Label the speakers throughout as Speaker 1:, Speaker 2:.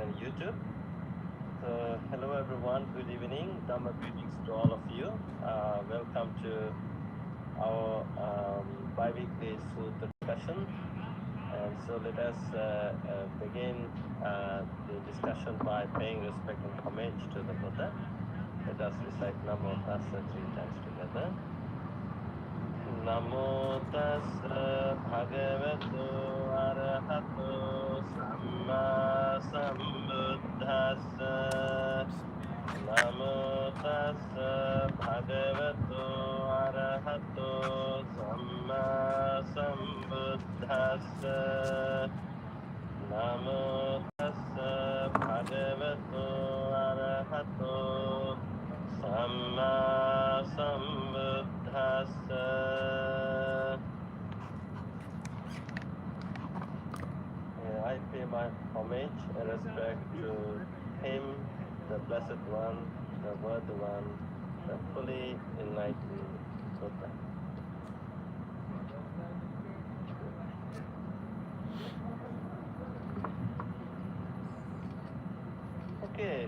Speaker 1: and YouTube. So, hello everyone, good evening. Dhamma greetings to all of you. Welcome to our biweekly Sutra discussion. And so let us begin the discussion by paying respect and homage to the Buddha. Let us recite Namo Tassa 3 times together. Namo Tassa Bhagavato Arahato Samma Sambuddhassa. Namo Tassa Bhagavato Arahato Samma Sambuddhassa. Namo Tassa Bhagavato Arahato Samma Sambuddhassa. I pay my homage and respect to him, the Blessed One, the Worthy One, the fully enlightened Buddha. Okay,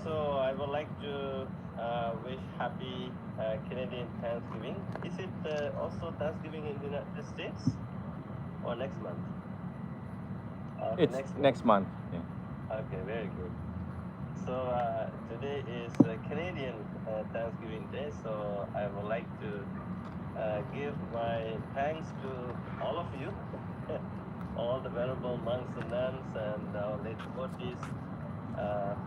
Speaker 1: so I would like to wish happy Canadian Thanksgiving. Is it also Thanksgiving in the United States or next month?
Speaker 2: It's next month. Yeah.
Speaker 1: Okay, very good. So today is Canadian Thanksgiving Day, so I would like to give my thanks to all of you, all the venerable monks and nuns and our late devotees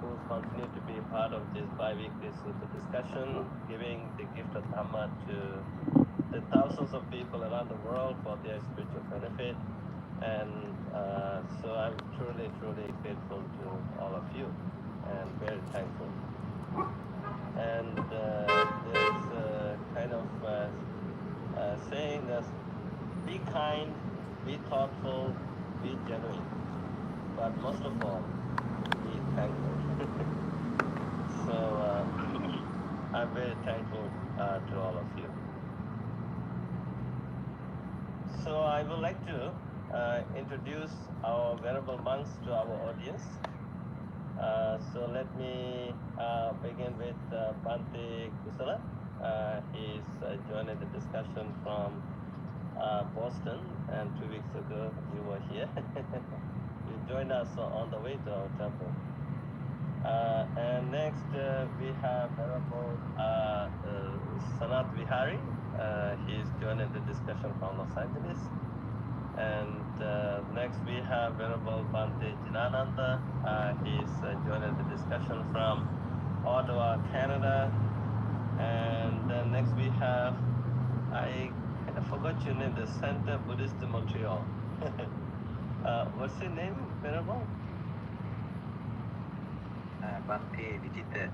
Speaker 1: who continue to be part of this bi-weekly Sutra discussion, giving the gift of Dhamma to the thousands of people around the world for their spiritual benefit. And so I'm truly, truly grateful to all of you and very thankful. And there's a kind of saying that be kind, be thoughtful, be genuine, but most of all, be thankful. So I'm very thankful to all of you. So I would like to introduce our venerable monks to our audience. So let me begin with Bhante Kusala. He's joining the discussion from Boston, and 2 weeks ago you were here. You joined us on the way to our temple. And next we have Venerable Sanat Vihari. He's joining the discussion from Los Angeles. And next we have Venerable Bhante Jinananda. He's joining the discussion from Ottawa, Canada. And then next we have, I forgot your name, the Center Buddhist Montreal. What's your name, Venerable?
Speaker 3: Bhante Vijita.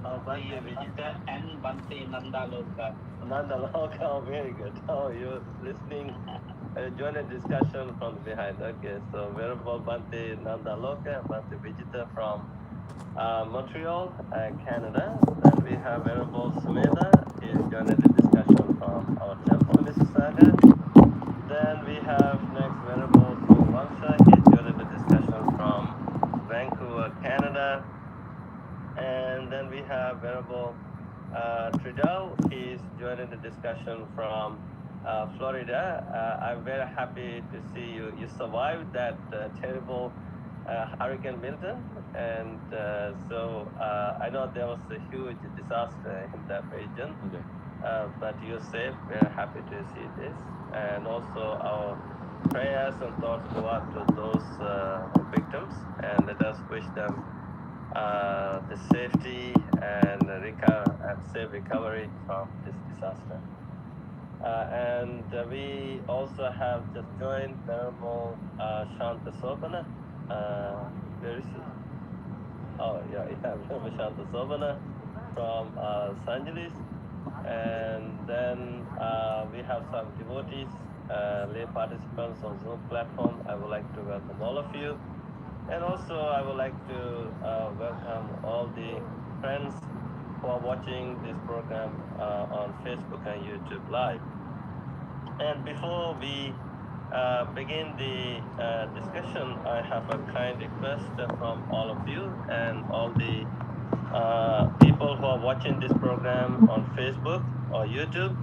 Speaker 1: Oh, Bhante Vijita.
Speaker 3: And Bhante Nandaloka.
Speaker 1: Nandaloka, oh, very good. Oh, you're listening, join a discussion from behind. Okay, so Venerable Bhante Nandaloka and Bhante Vijita from Montreal, Canada. Then we have Venerable Sumedha. He's joining the discussion from our temple in Mississauga. Then we have next Venerable Suvangsha. He's joining the discussion from Vancouver, Canada. And then we have Venerable Tridal. He's joining the discussion from Florida. I'm very happy to see you. You survived that terrible Hurricane Milton. And so I know there was a huge disaster in that region.
Speaker 2: Okay.
Speaker 1: But you're safe. We're happy to see this. And also our prayers and thoughts go out to those victims. And let us wish them the safety and safe recovery from this disaster. And we also have just joined Venerable Shanta Sobana. Where is he? Oh, yeah, Venerable Shanta Sobana from Los Angeles. And then we have some devotees, lay participants on Zoom platform. I would like to welcome all of you. And also, I would like to welcome all the friends who are watching this program on Facebook and YouTube Live. And before we begin the discussion, I have a kind request from all of you and all the people who are watching this program on Facebook or YouTube.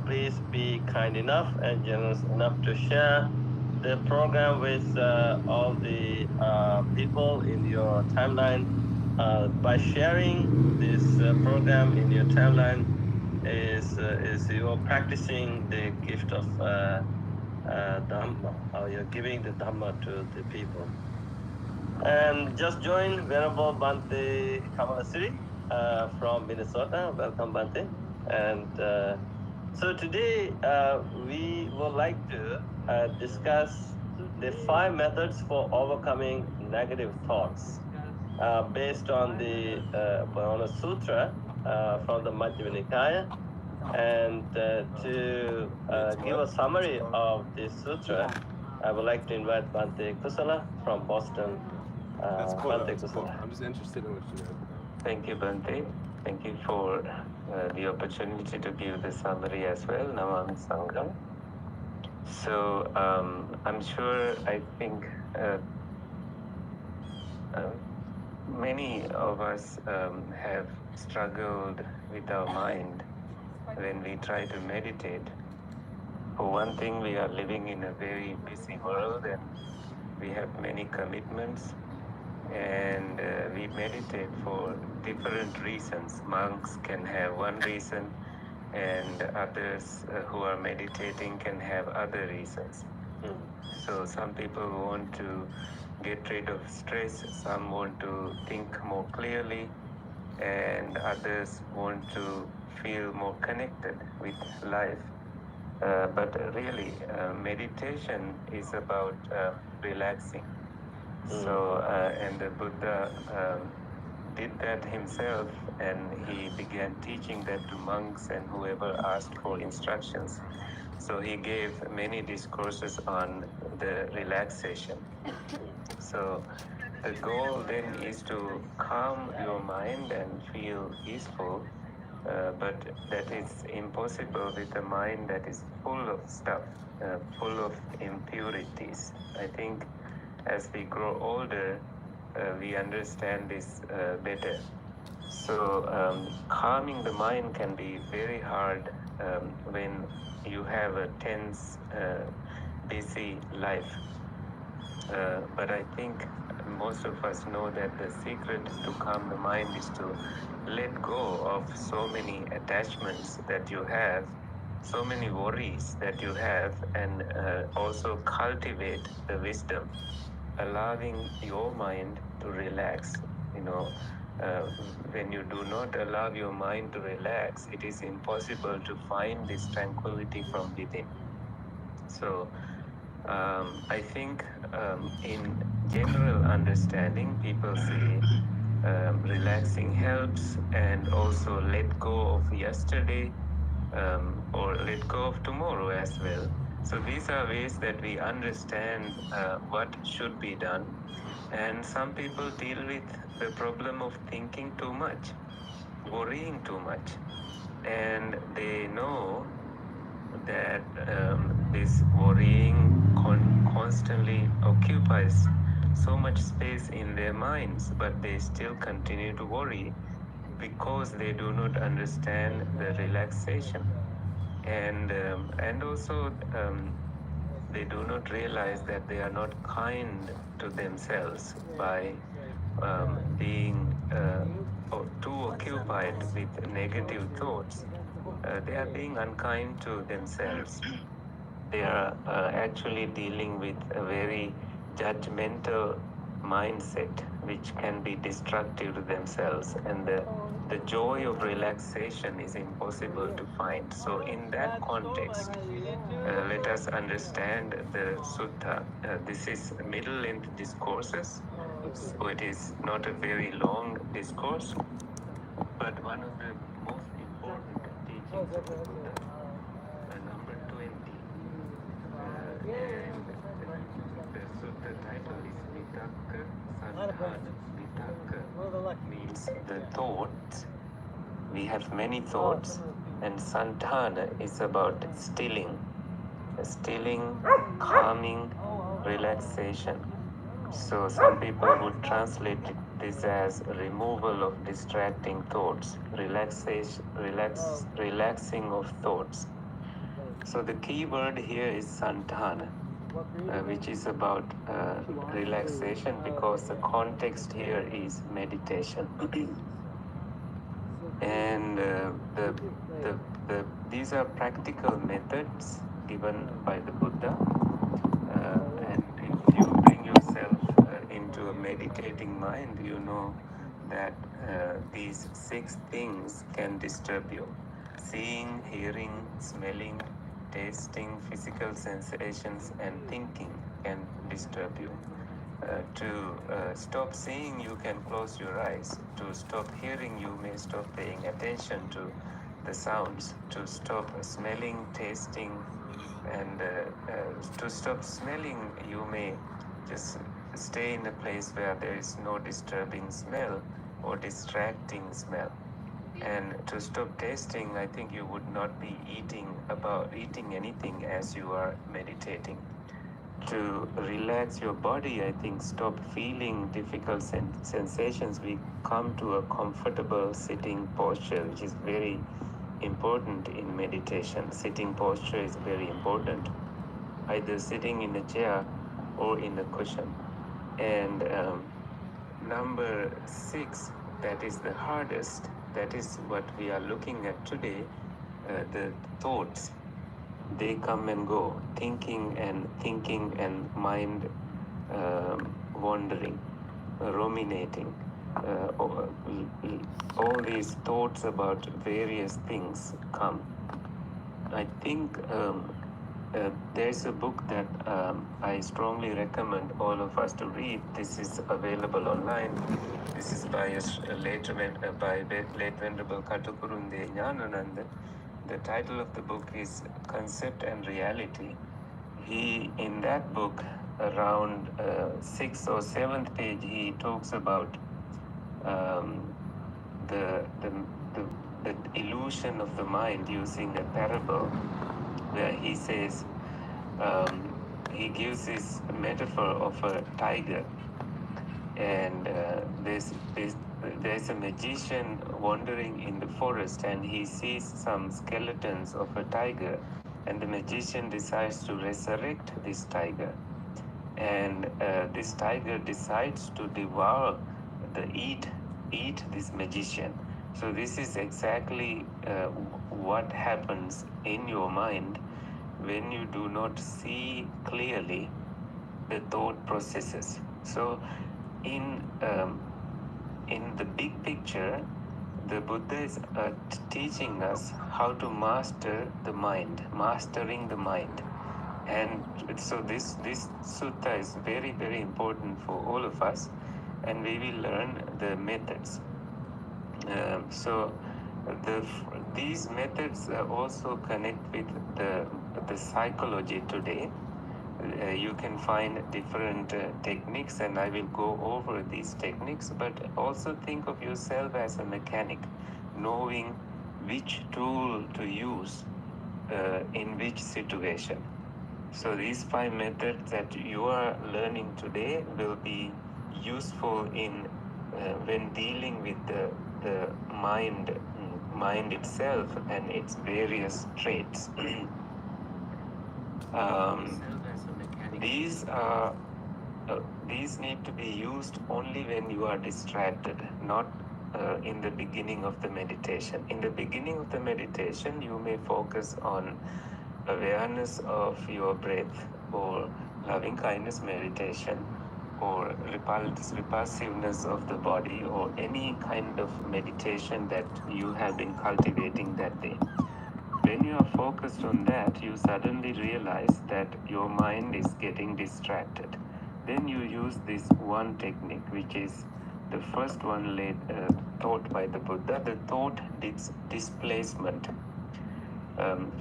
Speaker 1: Please be kind enough and generous enough to share the program with all the people in your timeline. By sharing this program in your timeline, is you're practicing the gift of Dhamma, or you're giving the Dhamma to the people. And just joined Venerable Bante Kamalasiri from Minnesota. Welcome, Bante. And so today we would like to discuss the 5 methods for overcoming negative thoughts based on the Sutra from the Majjhima Nikaya. And to give a summary of this sutra, I would like to invite Bante Kusala from Boston.
Speaker 4: That's cool.
Speaker 1: Bante
Speaker 4: That's cool.
Speaker 1: Kusala.
Speaker 4: I'm just interested in what you know.
Speaker 5: Thank you, Bante. Thank you for the opportunity to give the summary as well. Namami Sangha. So I'm sure, I think many of us have struggled with our mind when we try to meditate. For one thing, we are living in a very busy world and we have many commitments, and we meditate for different reasons. Monks can have one reason, and others who are meditating can have other reasons. So some people want to get rid of stress, some want to think more clearly, and others want to feel more connected with life. But really, meditation is about relaxing. So, and the Buddha did that himself, and he began teaching that to monks and whoever asked for instructions. So he gave many discourses on the relaxation. So the goal then is to calm your mind and feel peaceful, but that is impossible with a mind that is full of stuff, full of impurities. I think as we grow older, we understand this better. So calming the mind can be very hard when you have a tense, busy life. But I think most of us know that the secret to calm the mind is to let go of so many attachments that you have, so many worries that you have, and also cultivate the wisdom, allowing your mind to relax. When you do not allow your mind to relax, it is impossible to find this tranquility from within. So I think in general understanding, people say relaxing helps, and also let go of yesterday, or let go of tomorrow as well. So these are ways that we understand what should be done. And some people deal with the problem of thinking too much, worrying too much, and they know that this worrying constantly occupies so much space in their minds, but they still continue to worry because they do not understand the relaxation, and also they do not realize that they are not kind to themselves by being too occupied with negative thoughts. They are being unkind to themselves. They are actually dealing with a very judgmental mindset, which can be destructive to themselves, and the joy of relaxation is impossible to find. So in that context, let us understand the sutta. This is middle-length discourses, so it is not a very long discourse, but one of the most important teachings of the Buddha, number 20. And the sutta title is Vitakka Santana. Vitakka means the thoughts. We have many thoughts, and Santana is about stilling. stilling, calming, relaxation. So some people would translate this as removal of distracting thoughts, relaxing of thoughts. So the key word here is santana, which is about relaxation, because the context here is meditation. And these are practical methods given by the Buddha. And if you bring yourself into a meditating mind, you know that these 6 things can disturb you: seeing, hearing, smelling, tasting, physical sensations, and thinking can disturb you. To stop seeing, you can close your eyes. To stop hearing, you may stop paying attention to the sounds. To stop smelling, tasting, and to stop smelling, you may just stay in a place where there is no disturbing smell or distracting smell. And to stop tasting, I think you would not be eating anything as you are meditating. To relax your body, I think stop feeling difficult sensations. We come to a comfortable sitting posture, which is very important in meditation. Sitting posture is very important, either sitting in a chair or in a cushion. And number 6, that is the hardest, that is what we are looking at today. The thoughts, they come and go, thinking and mind wandering, ruminating, all these thoughts about various things come. I think there's a book that I strongly recommend all of us to read. This is available online. This is by late Venerable Katukurunde Jnanananda. The title of the book is Concept and Reality. He, in that book, around 6th or 7th page, he talks about um, the, the, the, the illusion of the mind using a parable, where he says, he gives this metaphor of a tiger, and there's a magician wandering in the forest, and he sees some skeletons of a tiger, and the magician decides to resurrect this tiger, and this tiger decides to devour eat this magician. So this is exactly what happens in your mind when you do not see clearly the thought processes. So in the big picture, the Buddha is teaching us how to master the mind, mastering the mind. And so this sutta is very, very important for all of us, and we will learn the methods. So these methods also connect with the psychology today. You can find different techniques, and I will go over these techniques, but also think of yourself as a mechanic, knowing which tool to use in which situation. So these 5 methods that you are learning today will be useful in when dealing with the mind itself and its various traits. These are these need to be used only when you are distracted, not in the beginning of the meditation. In the beginning of the meditation, you may focus on awareness of your breath, or loving kindness meditation, or repulsiveness of the body, or any kind of meditation that you have been cultivating that day. When you are focused on that, you suddenly realize that your mind is getting distracted. Then you use this one technique, which is the first one taught by the Buddha, the thought displacement.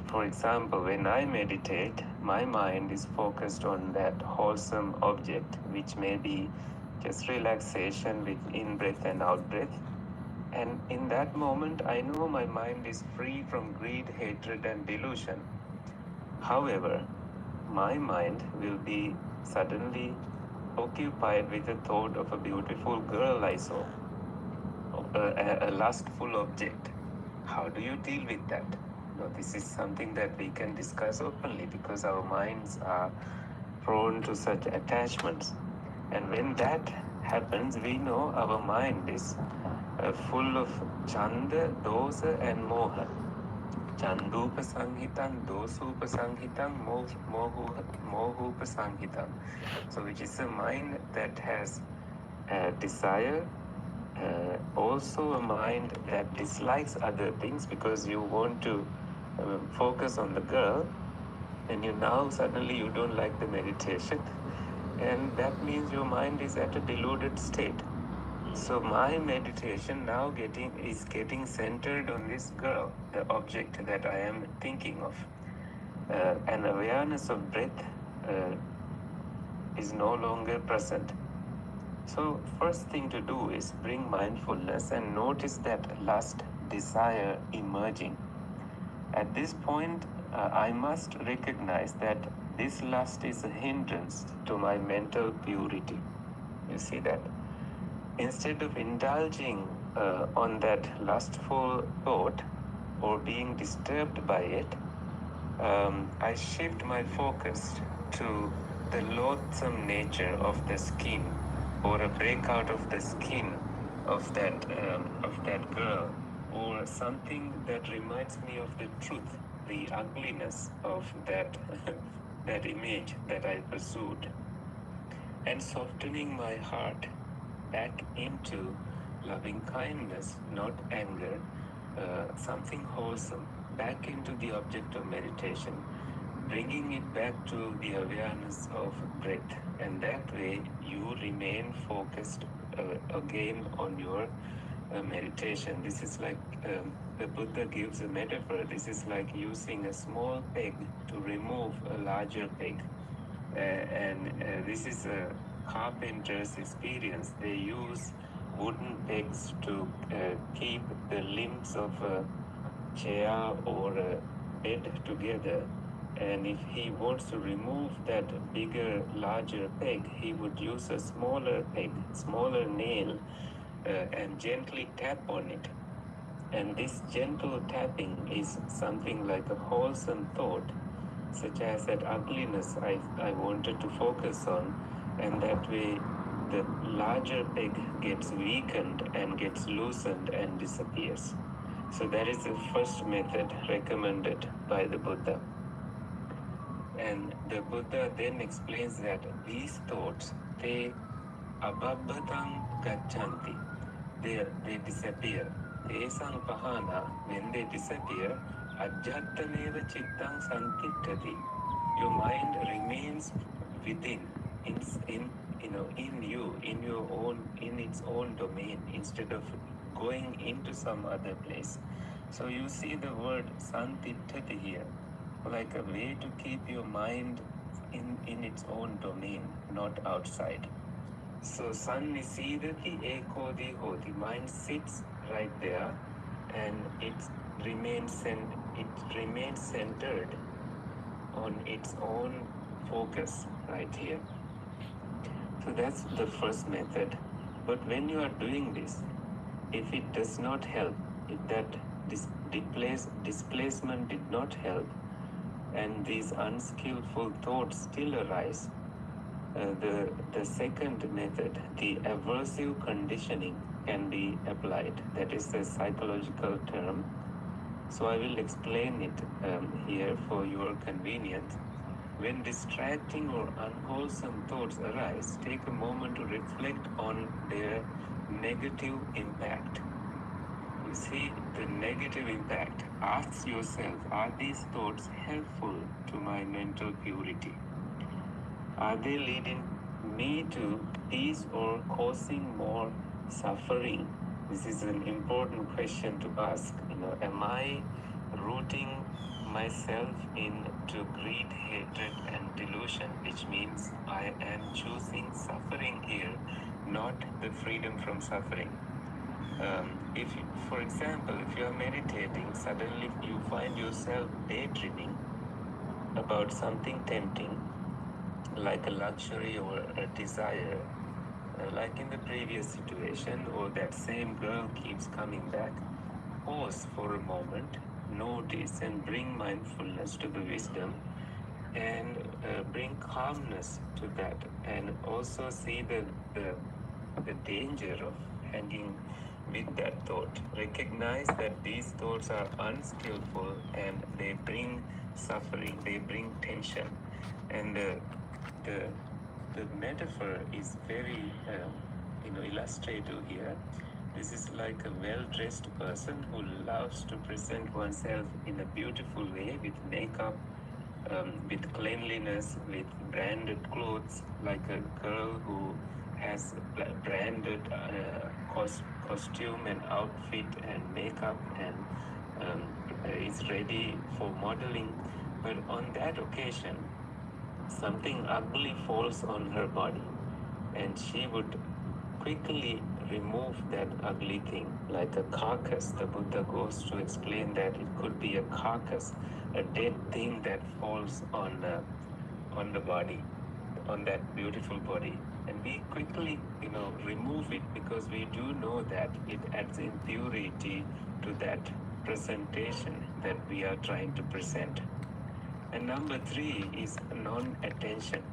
Speaker 5: For example, when I meditate, my mind is focused on that wholesome object, which may be just relaxation with in-breath and out-breath. And in that moment, I know my mind is free from greed, hatred, and delusion. However, my mind will be suddenly occupied with the thought of a beautiful girl I saw, a lustful object. How do you deal with that? No, this is something that we can discuss openly because our minds are prone to such attachments. And when that happens, we know our mind is full of chanda, dosa, and moha. Chandupa Sanhitam, Dosupa Sanhitam, Mohupa Sanhitam. So, which is a mind that has desire, also a mind that dislikes other things because you want to focus on the girl, and you now suddenly you don't like the meditation, and that means your mind is at a deluded state. So my meditation now is getting centered on this girl, the object that I am thinking of. And awareness of breath is no longer present. So first thing to do is bring mindfulness and notice that lust, desire emerging. At this point, I must recognize that this lust is a hindrance to my mental purity. You see that? Instead of indulging on that lustful thought or being disturbed by it, I shift my focus to the loathsome nature of the skin, or a breakout of the skin of that girl, or something that reminds me of the truth, the ugliness of that that image that I pursued, and softening my heart back into loving kindness, not anger, something wholesome, back into the object of meditation, bringing it back to the awareness of breath. And that way you remain focused again on your meditation. This is like the Buddha gives a metaphor. This is like using a small peg to remove a larger peg. And this is a carpenter's experience. They use wooden pegs to keep the limbs of a chair or a bed together. And if he wants to remove that bigger, larger peg, he would use a smaller peg, smaller nail, and gently tap on it. And this gentle tapping is something like a wholesome thought, such as that ugliness I wanted to focus on, and that way the larger peg gets weakened and gets loosened and disappears. So that is the first method recommended by the Buddha. And the Buddha then explains that these thoughts, they abhabbhatam gacchanti, they disappear. Tesang pahana, when they disappear, ajjhattaneva chittang santittati. Your mind remains within, in you, in your own, in its own domain, instead of going into some other place. So you see the word santittati here, like a way to keep your mind in its own domain, not outside. So Sannisidati ekodi hoti. Mind sits right there, and it remains centered on its own focus right here. So that's the first method. But when you are doing this, if it does not help, if that displacement did not help, and these unskillful thoughts still arise, the second method, the aversive conditioning, can be applied. That is a psychological term. So I will explain it here for your convenience. When distracting or unwholesome thoughts arise, take a moment to reflect on their negative impact. You see the negative impact. Ask yourself, are these thoughts helpful to my mental purity? Are they leading me to peace or causing more suffering? This is an important question to ask. Am I rooting myself into greed, hatred, and delusion, which means I am choosing suffering here, not the freedom from suffering. If, for example, if you are meditating, suddenly you find yourself daydreaming, about something tempting, like a luxury or a desire, like in the previous situation, or that same girl keeps coming back, pause for a moment, notice, and bring mindfulness to the wisdom, and bring calmness to that, and also see the danger of hanging with that thought. Recognize that these thoughts are unskillful and they bring suffering, they bring tension. And the, the metaphor is very illustrative here. This is like a well-dressed person who loves to present oneself in a beautiful way with makeup, with cleanliness, with branded clothes, like a girl who has branded costume and outfit and makeup and is ready for modeling. But on that occasion, something ugly falls on her body, and she would quickly remove that ugly thing, like a carcass. The Buddha goes to explain that it could be a carcass, a dead thing that falls on the body, on that beautiful body. And we quickly, remove it because we do know that it adds impurity to that presentation that we are trying to present. And number 3 is non-attention.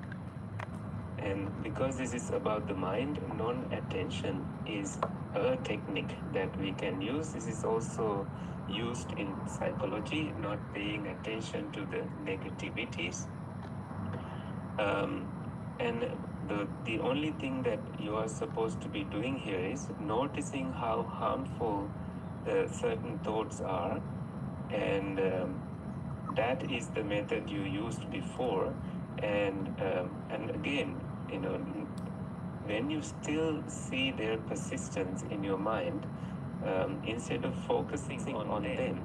Speaker 5: And because this is about the mind, non-attention is a technique that we can use. This is also used in psychology, not paying attention to the negativities. And the only thing that you are supposed to be doing here is noticing how harmful certain thoughts are, and that is the method you used before. And again, when you still see their persistence in your mind, instead of focusing on them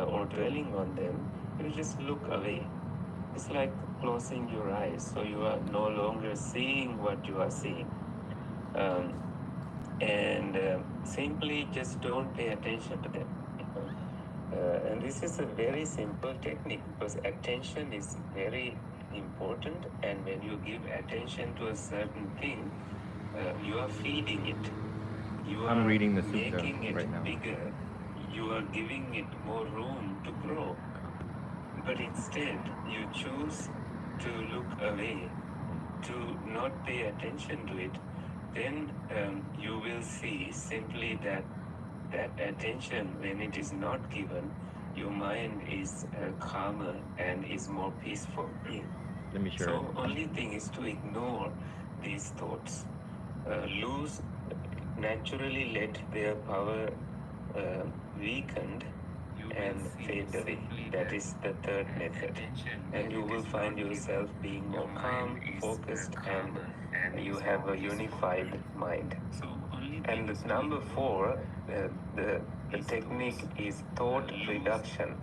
Speaker 5: or dwelling on them, you just look away. It's like closing your eyes, so you are no longer seeing what you are seeing. Um, and simply just don't pay attention to them. And this is a very simple technique because attention is very important, and when you give attention to a certain thing, you are feeding it.
Speaker 2: I'm reading the Sutra
Speaker 5: making it
Speaker 2: right now.
Speaker 5: bigger. You are giving it more room to grow. But instead, you choose to look away, to not pay attention to it. Then you will see simply that attention, when it is not given, your mind is calmer and is more peaceful.
Speaker 2: Let me share
Speaker 5: So
Speaker 2: it.
Speaker 5: only thing is to ignore these thoughts. Lose naturally, let their power weakened and fade away. That is the third method. And you will find yourself being more calm, focused, and you have a unified mind. And number 4, the technique is thought reduction.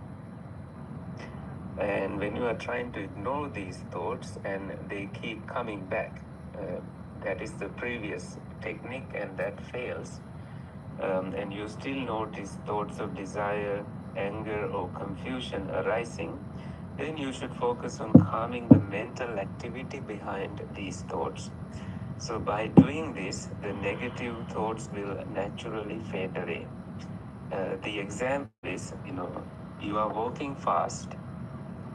Speaker 5: And when you are trying to ignore these thoughts and they keep coming back, that is the previous technique, and that fails. And you still notice thoughts of desire, anger, or confusion arising, then you should focus on calming the mental activity behind these thoughts. So by doing this, the negative thoughts will naturally fade away. The example is, you are walking fast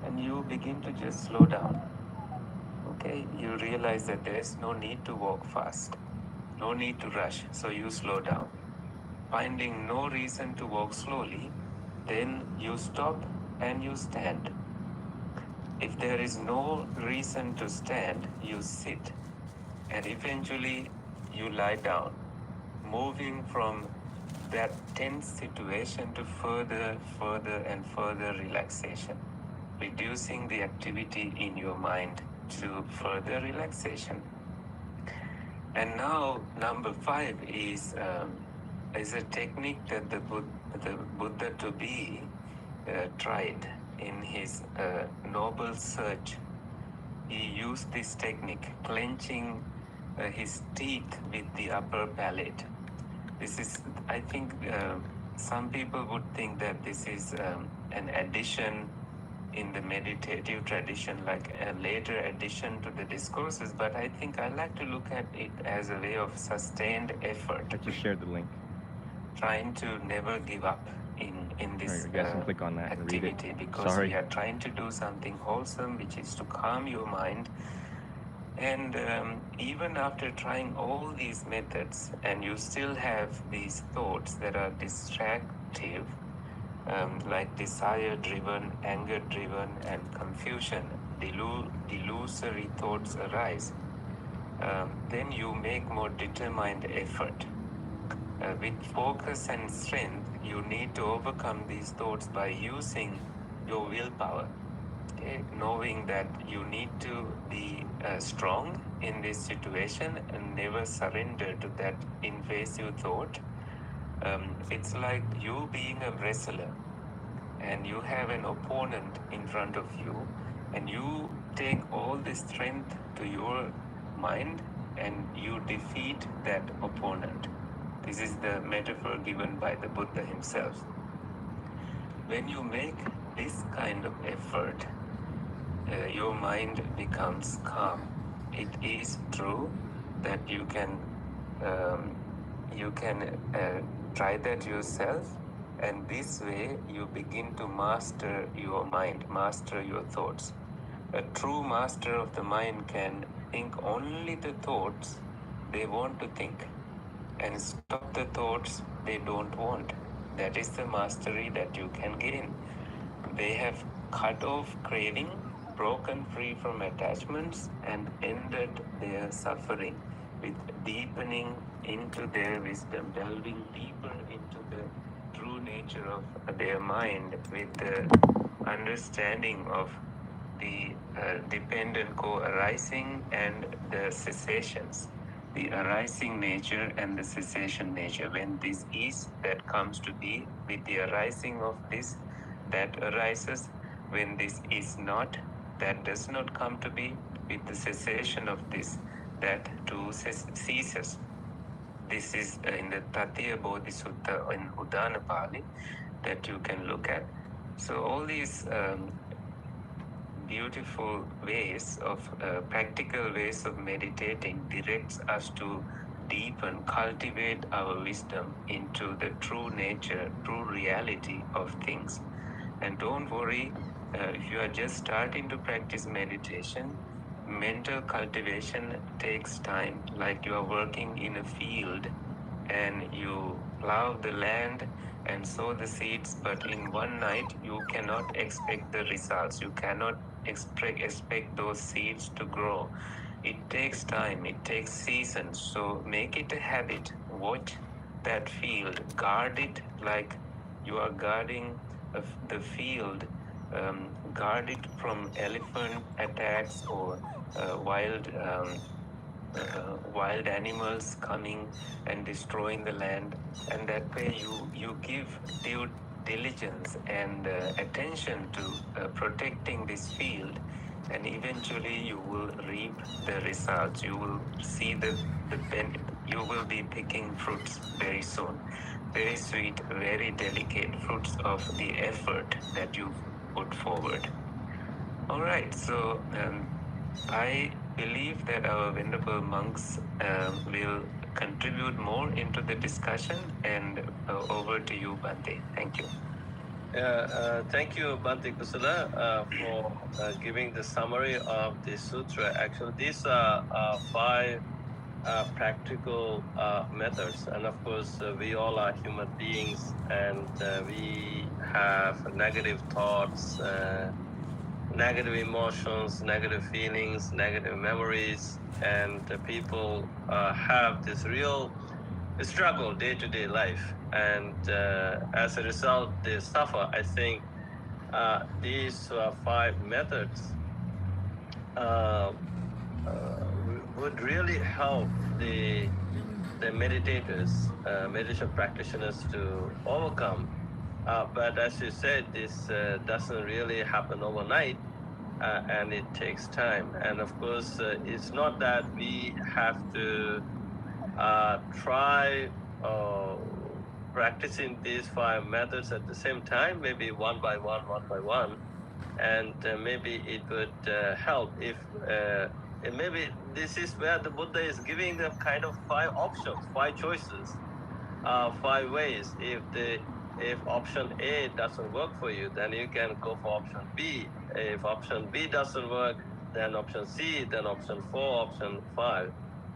Speaker 5: and you begin to just slow down. Okay, you realize that there is no need to walk fast, no need to rush, so you slow down. Finding no reason to walk slowly, then you stop and you stand. If there is no reason to stand, you sit, and eventually you lie down, moving from that tense situation to further and further relaxation, reducing the activity in your mind to further relaxation. And now, number 5 is a technique that the Buddha to be tried in his noble search. He used this technique, clenching his teeth with the upper palate. This is, I think, some people would think that this is an addition in the meditative tradition, like a later addition to the discourses, but I think I like to look at it as a way of sustained effort.
Speaker 2: I just shared the link.
Speaker 5: Trying to never give up in this
Speaker 2: You guys can click on that and read it.
Speaker 5: activity, because
Speaker 2: Sorry.
Speaker 5: we are trying to do something wholesome, which is to calm your mind. And even after trying all these methods, and you still have these thoughts that are distractive, like desire-driven, anger-driven, and confusion, delusory thoughts arise, then you make more determined effort. With focus and strength, you need to overcome these thoughts by using your willpower. Okay? Knowing that you need to be strong in this situation and never surrender to that invasive thought. It's like you being a wrestler and you have an opponent in front of you, and you take all the strength to your mind and you defeat that opponent. This is the metaphor given by the Buddha himself. When you make this kind of effort, your mind becomes calm. It is true that you can try that yourself, and this way you begin to master your mind, master your thoughts. A true master of the mind can think only the thoughts they want to think and stop the thoughts they don't want. That is the mastery that you can gain. They have cut off craving, broken free from attachments, and ended their suffering with deepening into their wisdom, delving deeper into the true nature of their mind with the understanding of the dependent co-arising and the cessations, the arising nature and the cessation nature. When this is, that comes to be, with the arising of this, that arises. When this is not, that does not come to be. With the cessation of this, that too ceases. This is in the Tatiya Bodhisutta in Udana Pali that you can look at. So all these beautiful ways of practical ways of meditating directs us to deepen, cultivate our wisdom into the true nature, true reality of things. And don't worry, if you are just starting to practice meditation, mental cultivation takes time. Like you are working in a field and you plow the land and sow the seeds, but in one night you cannot expect the results. You cannot expect those seeds to grow. It takes time, it takes seasons. So make it a habit. Watch that field, guard it like you are guarding the field. Guard it from elephant attacks or wild animals coming and destroying the land. And that way you give due diligence and attention to protecting this field, and eventually you will reap the results. You will see you will be picking fruits very soon, very sweet, very delicate fruits of the effort that you put forward. All right, so I believe that our venerable monks will contribute more into the discussion, and over to you, Bhante. Thank you.
Speaker 1: Thank you, Bhante Kusala, for giving the summary of the sutra. Actually, these are 5 practical methods, and of course, we all are human beings, and we have negative thoughts, negative emotions, negative feelings, negative memories, and people have this real struggle day-to-day life, and as a result they suffer. I think these 5 methods would really help the meditators, meditation practitioners to overcome. But as you said, this doesn't really happen overnight, and it takes time. And of course, it's not that we have to try practicing these 5 methods at the same time, maybe one by one, and maybe it would help if and maybe this is where the Buddha is giving them kind of 5 options, 5 choices, 5 ways. If option A doesn't work for you, then you can go for option B. If option B doesn't work, then option C, then option 4, option 5.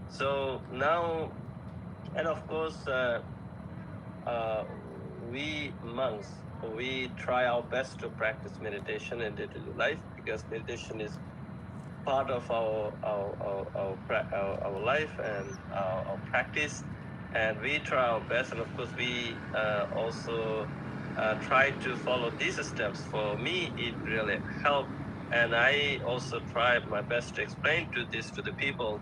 Speaker 1: So now, and of course, we monks, we try our best to practice meditation in daily life, because meditation is part of our life and our practice, and we try our best, and of course we also try to follow these steps. For me, it really helped, and I also try my best to explain to the people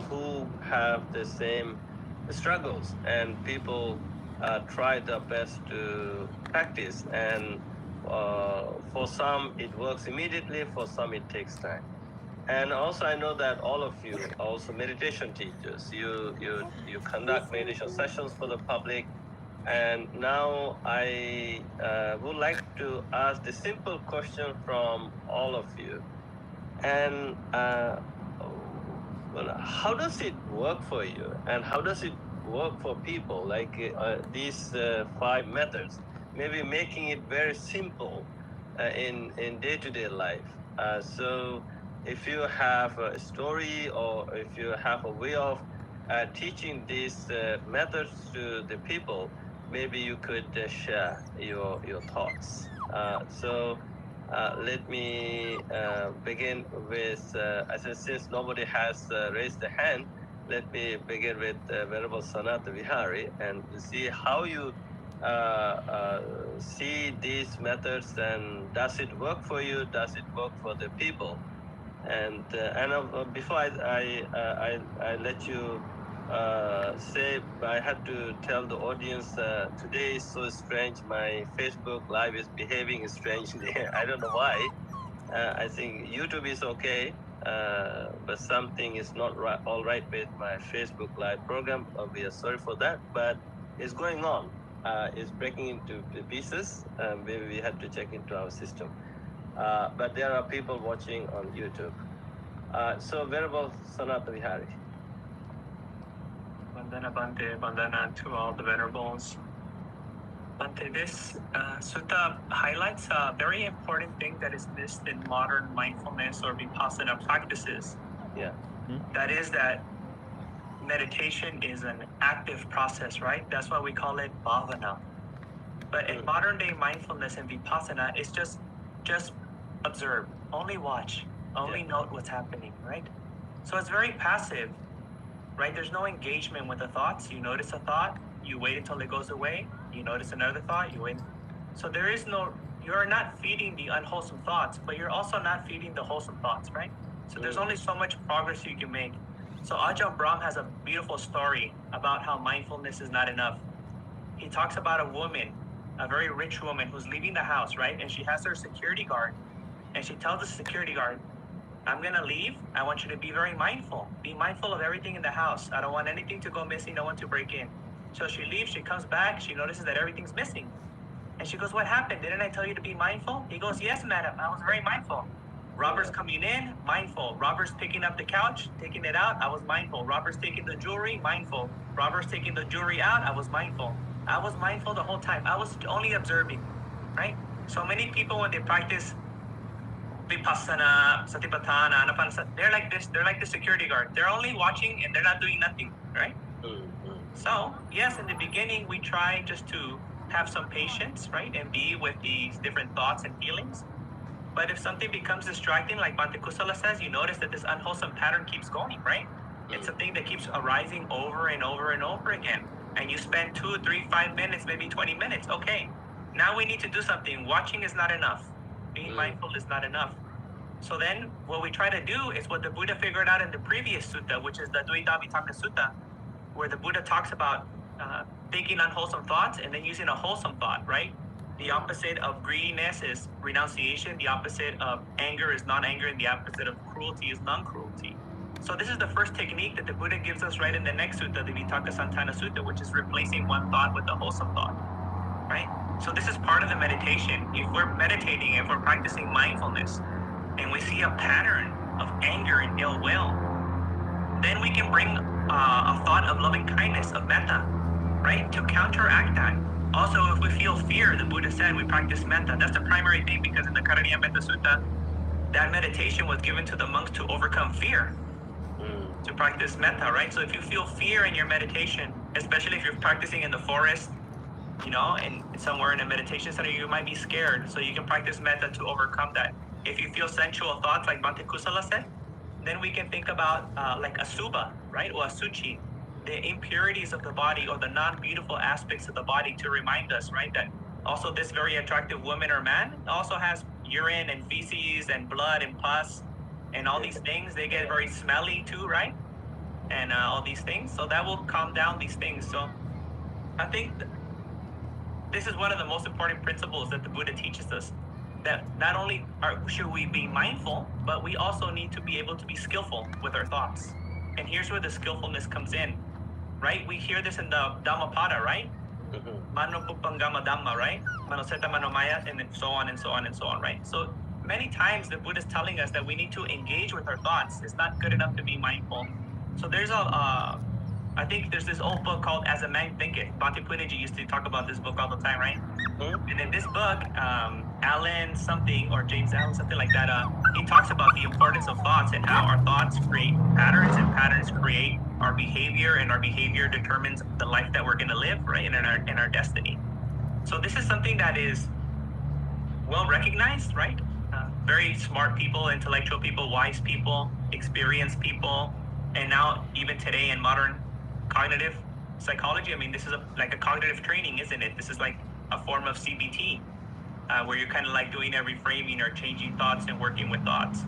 Speaker 1: who have the same struggles, and people try their best to practice, and for some it works immediately, for some it takes time. And also I know that all of you are also meditation teachers. You conduct meditation sessions for the public, and now I would like to ask the simple question from all of you. And well, how does it work for you, and how does it work for people, like these 5 methods, maybe making it very simple in day-to-day life. So if you have a story, or if you have a way of teaching these methods to the people, maybe you could share your thoughts. Let me begin with, since nobody has raised a hand, let me begin with Venerable Sanata Vihari, and see how you see these methods, and does it work for you? Does it work for the people? And before I let you say, I had to tell the audience, today is so strange. My Facebook Live is behaving strangely. I don't know why. I think YouTube is okay, but something is not all right with my Facebook Live program. We are sorry for that, but it's going on. It's breaking into pieces. Maybe we have to check into our system. But there are people watching on YouTube. So Venerable Sanata Vihari.
Speaker 6: Vandana Bante, Vandana to all the venerables. Bante, this sutta highlights a very important thing that is missed in modern mindfulness or vipassana practices.
Speaker 1: Yeah.
Speaker 6: That is that meditation is an active process, right? That's why we call it bhavana. But in modern day mindfulness and vipassana, it's just observe, only watch, only note what's happening, right? So it's very passive, right? There's no engagement with the thoughts. You notice a thought, you wait until it goes away, you notice another thought, you wait. So there is no, you're not feeding the unwholesome thoughts, but you're also not feeding the wholesome thoughts, right? So there's only so much progress you can make. So Ajahn Brahm has a beautiful story about how mindfulness is not enough. He talks about a woman, a very rich woman who's leaving the house, right? And she has her security guard, and she tells the security guard, I'm gonna leave. I want you to be very mindful. Be mindful of everything in the house. I don't want anything to go missing, no one to break in. So she leaves, she comes back, she notices that everything's missing. And she goes, what happened? Didn't I tell you to be mindful? He goes, yes, madam, I was very mindful. Robbers coming in, mindful. Robbers picking up the couch, taking it out, I was mindful. Robbers taking the jewelry, mindful. Robbers taking the jewelry out, I was mindful. I was mindful the whole time. I was only observing, right? So many people, when they practice vipassana, satipatthana, anapanasati, they're like this. They're like the security guard. They're only watching and they're not doing nothing, right? So yes, in the beginning, we try just to have some patience, right? And be with these different thoughts and feelings. But if something becomes distracting, like Bhante Kusala says, you notice that this unwholesome pattern keeps going, right? It's a thing that keeps arising over and over and over again. And you spend 2, 3, 5 minutes, maybe 20 minutes. Okay, now we need to do something. Watching is not enough. Being mindful is not enough. So then what we try to do is what the Buddha figured out in the previous sutta, which is the Dvaita Vitakka Sutta, where the Buddha talks about thinking unwholesome thoughts and then using a wholesome thought, right? The opposite of greediness is renunciation. The opposite of anger is non-anger. And the opposite of cruelty is non-cruelty. So this is the first technique that the Buddha gives us right in the next sutta, the Vitakka Santana Sutta, which is replacing one thought with a wholesome thought, right? So this is part of the meditation. If we're meditating, if we're practicing mindfulness, and we see a pattern of anger and ill will, then we can bring a thought of loving kindness, of metta, right, to counteract that. Also, if we feel fear, the Buddha said we practice metta. That's the primary thing, because in the Karaniya Metta Sutta, that meditation was given to the monks to overcome fear, to practice metta, right? So if you feel fear in your meditation, especially if you're practicing in the forest, you know, and somewhere in a meditation center, you might be scared. So you can practice metta to overcome that. If you feel sensual thoughts, like Bhante Kusala said, then we can think about like asubha, right, or asuchi, the impurities of the body or the non-beautiful aspects of the body, to remind us, right, that also this very attractive woman or man also has urine and feces and blood and pus and all these things. They get very smelly too, right? And all these things. So that will calm down these things. So I think this is one of the most important principles that the Buddha teaches us, that not only should we be mindful, but we also need to be able to be skillful with our thoughts. And here's where the skillfulness comes in, right? We hear this in the Dhammapada, right? Mano Pupangama Dhamma, right? Mano Seta Mano Maya, and then so on and so on and so on, right? So many times the Buddha is telling us that we need to engage with our thoughts. It's not good enough to be mindful. So there's I think there's this old book called As a Man Thinketh. Bhante Puniji used to talk about this book all the time, right? And in this book, Allen something, or James Allen, something like that, he talks about the importance of thoughts and how our thoughts create patterns, and patterns create our behavior, and our behavior determines the life that we're going to live, right, in our destiny. So this is something that is well recognized, right? Very smart people, intellectual people, wise people, experienced people, and now even today in modern cognitive psychology, I mean, this is like a cognitive training, isn't it? This is like a form of CBT, where you're kind of like doing a reframing or changing thoughts and working with thoughts.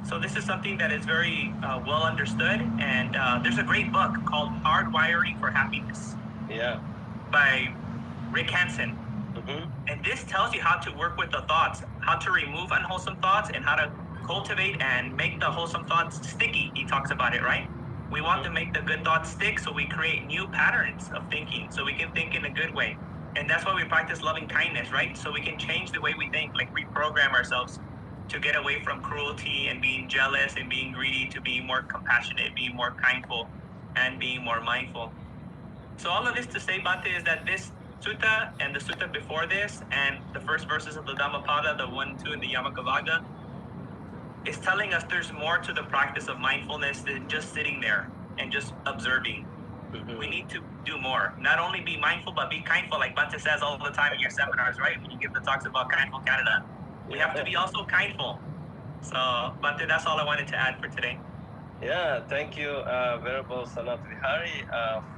Speaker 6: So this is something that is very well understood, and there's a great book called Hardwiring for Happiness.
Speaker 1: Yeah.
Speaker 6: By Rick Hansen. And this tells you how to work with the thoughts, how to remove unwholesome thoughts, and how to cultivate and make the wholesome thoughts sticky. He talks about it, right? We want to make the good thoughts stick, so we create new patterns of thinking, so we can think in a good way. And that's why we practice loving kindness, right? So we can change the way we think, like reprogram ourselves to get away from cruelty and being jealous and being greedy, to being more compassionate, being more kindful, and being more mindful. So all of this to say, Bhante, is that this sutta and the sutta before this, and the first verses of the Dhammapada, the 1, 2, and the Yamakavaga, is telling us there's more to the practice of mindfulness than just sitting there and just observing. We need to do more. Not only be mindful, but be kindful, like Bhante says all the time in your seminars, right? When you give the talks about Kindful Canada. We have to be also kindful. So, Bhante, that's all I wanted to add for today.
Speaker 1: Yeah, thank you, Venerable Sanat Vihari,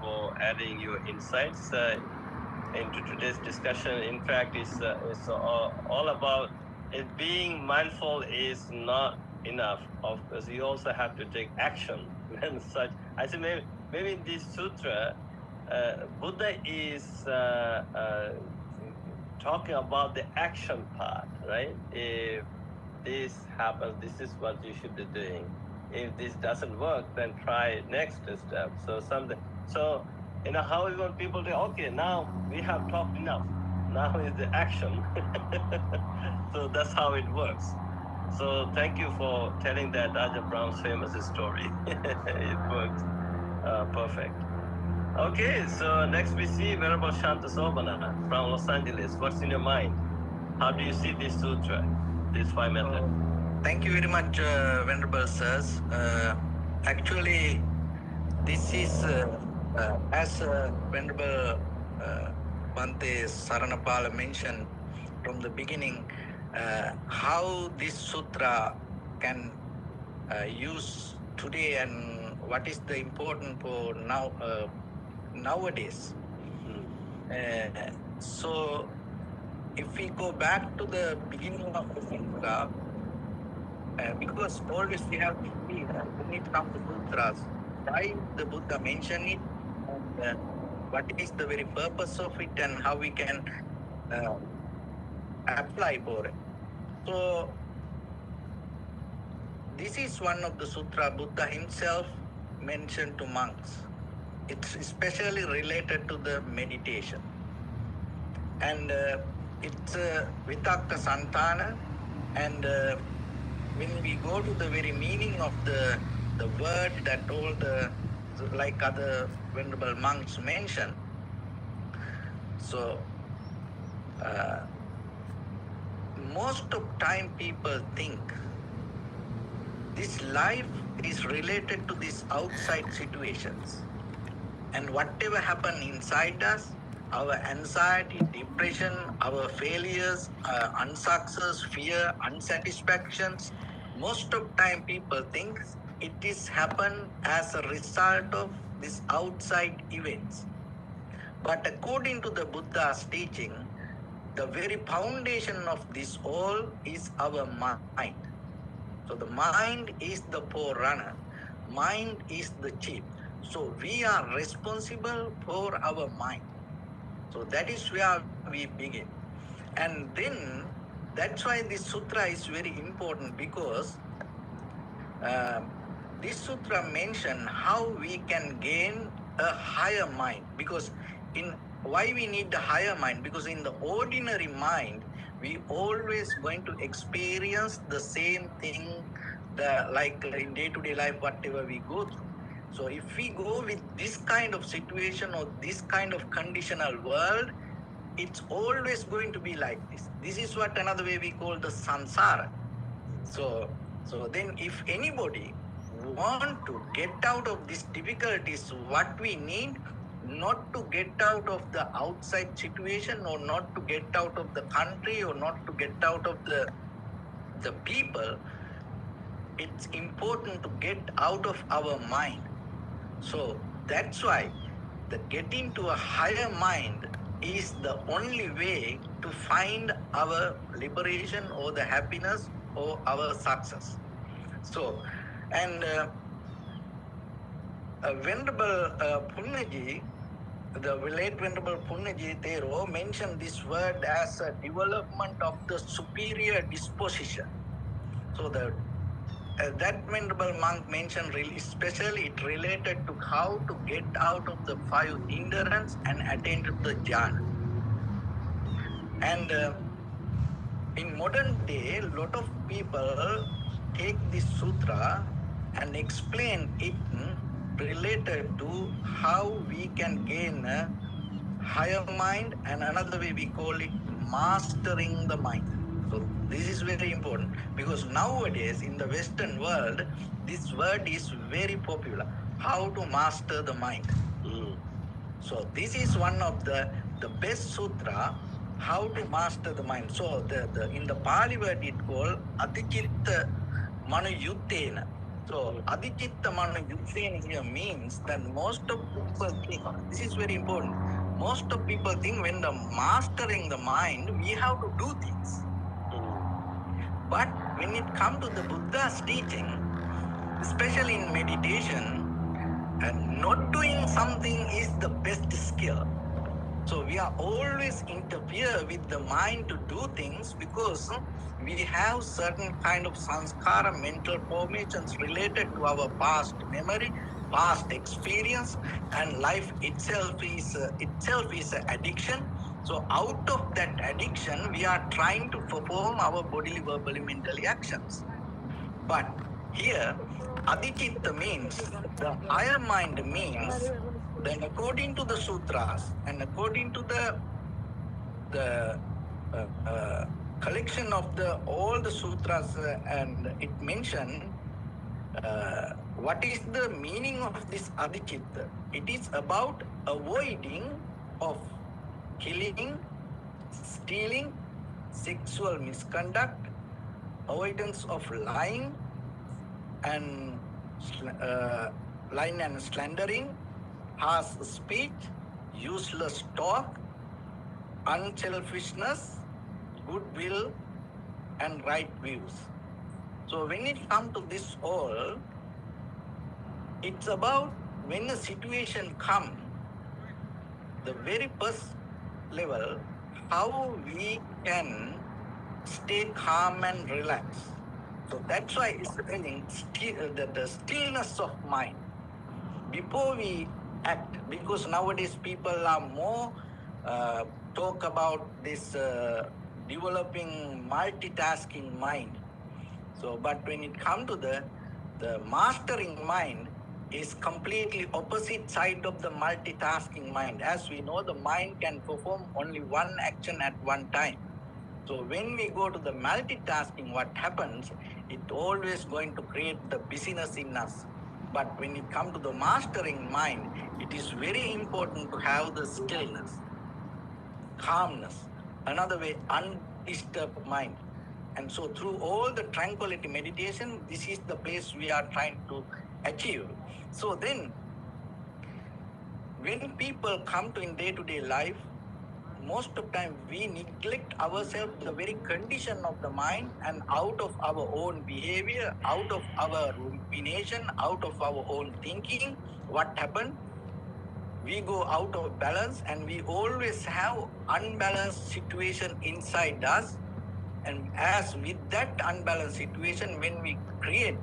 Speaker 1: for adding your insights into today's discussion. In fact, it's all about it. Being mindful is not enough. Of course, you also have to take action and such. I say maybe in this sutra, Buddha is talking about the action part, right? If this happens, this is what you should be doing. If this doesn't work, then try next step. So how we want people to, okay, now we have talked enough. Now is the action. So that's how it works. So thank you for telling that Raja Brown's famous story. It worked perfect. Okay, so next we see Venerable Shanta Sobana from Los Angeles. What's in your mind? How do you see this sutra, this 5 method?
Speaker 7: Thank you very much, Venerable Sirs. Actually, this is, as Venerable Bhante Saranapala mentioned from the beginning, how this sutra can use today, and what is the important for nowadays. So, if we go back to the beginning of the sutra, because always we have to see when it comes to sutras, why the Buddha mentioned it, and what is the very purpose of it, and how we can apply for it. So this is one of the sutra Buddha himself mentioned to monks. It's especially related to the meditation. and it's Vitakka Santana. And when we go to the very meaning of the word that all the like other venerable monks mention, so most of time people think this life is related to these outside situations, and whatever happen inside us, our anxiety, depression, our failures, unsuccess, fear, unsatisfactions, most of time people think it is happen as a result of these outside events. But according to the Buddha's teaching, the very foundation of this all is our mind. So the mind is the forerunner, mind is the chief. So we are responsible for our mind. So that is where we begin. And then that's why this sutra is very important, because this sutra mention how we can gain a higher mind. Because in why we need the higher mind, because in the ordinary mind we always going to experience the same thing, like in day-to-day life whatever we go through. So if we go with this kind of situation or this kind of conditional world, it's always going to be like this. This is what another way we call the samsara. So then if anybody want to get out of these difficulties, what we need, not to get out of the outside situation, or not to get out of the country, or not to get out of the people, it's important to get out of our mind. So that's why the getting to a higher mind is the only way to find our liberation or the happiness or our success. So, and Venerable Punnaji, the late Venerable Punnaji Thero mentioned this word as a development of the superior disposition. So that Venerable monk mentioned really especially it related to how to get out of the 5 hindrance and attain to the jhana. And in modern day, a lot of people take this sutra and explain it related to how we can gain a higher mind, and another way we call it mastering the mind. So this is very important, because nowadays in the Western world, this word is very popular. How to master the mind. So this is one of the best sutra, how to master the mind. So the in the Pali word it called Adichitta Manuyuttena. So Adichitta Manuyuttena here means that most of people think, this is very important, most of people think when the mastering the mind, we have to do things. But when it comes to the Buddha's teaching, especially in meditation, and not doing something is the best skill. So we are always interfere with the mind to do things, because we have certain kind of sanskara, mental formations related to our past memory, past experience, and life itself is an addiction. So out of that addiction, we are trying to perform our bodily, verbally, mentally actions. But here, Adichitta means the higher mind means, then according to the sutras and according to the collection of all the sutras, and it mentioned what is the meaning of this Adichitta. It is about avoiding of killing, stealing, sexual misconduct, avoidance of lying, and lying and slandering, harsh speech, useless talk, unselfishness, goodwill, and right views. So when it comes to this all, it's about when a situation comes, the very first level, how we can stay calm and relaxed. So that's why it's telling the stillness of mind before we act, because nowadays people are more talk about this developing multitasking mind. So, but when it comes to the mastering mind is completely opposite side of the multitasking mind. As we know, the mind can perform only one action at one time. So when we go to the multitasking, what happens, it always going to create the busyness in us. But when it comes to the mastering mind, it is very important to have the stillness, calmness, another way, undisturbed mind. And so through all the tranquility meditation, this is the place we are trying to achieve. So then, when people come to in day-to-day life, most of time we neglect ourselves, the very condition of the mind, and out of our own behavior, out of our rumination, out of our own thinking, what happened? We go out of balance and we always have unbalanced situation inside us. And as with that unbalanced situation, when we create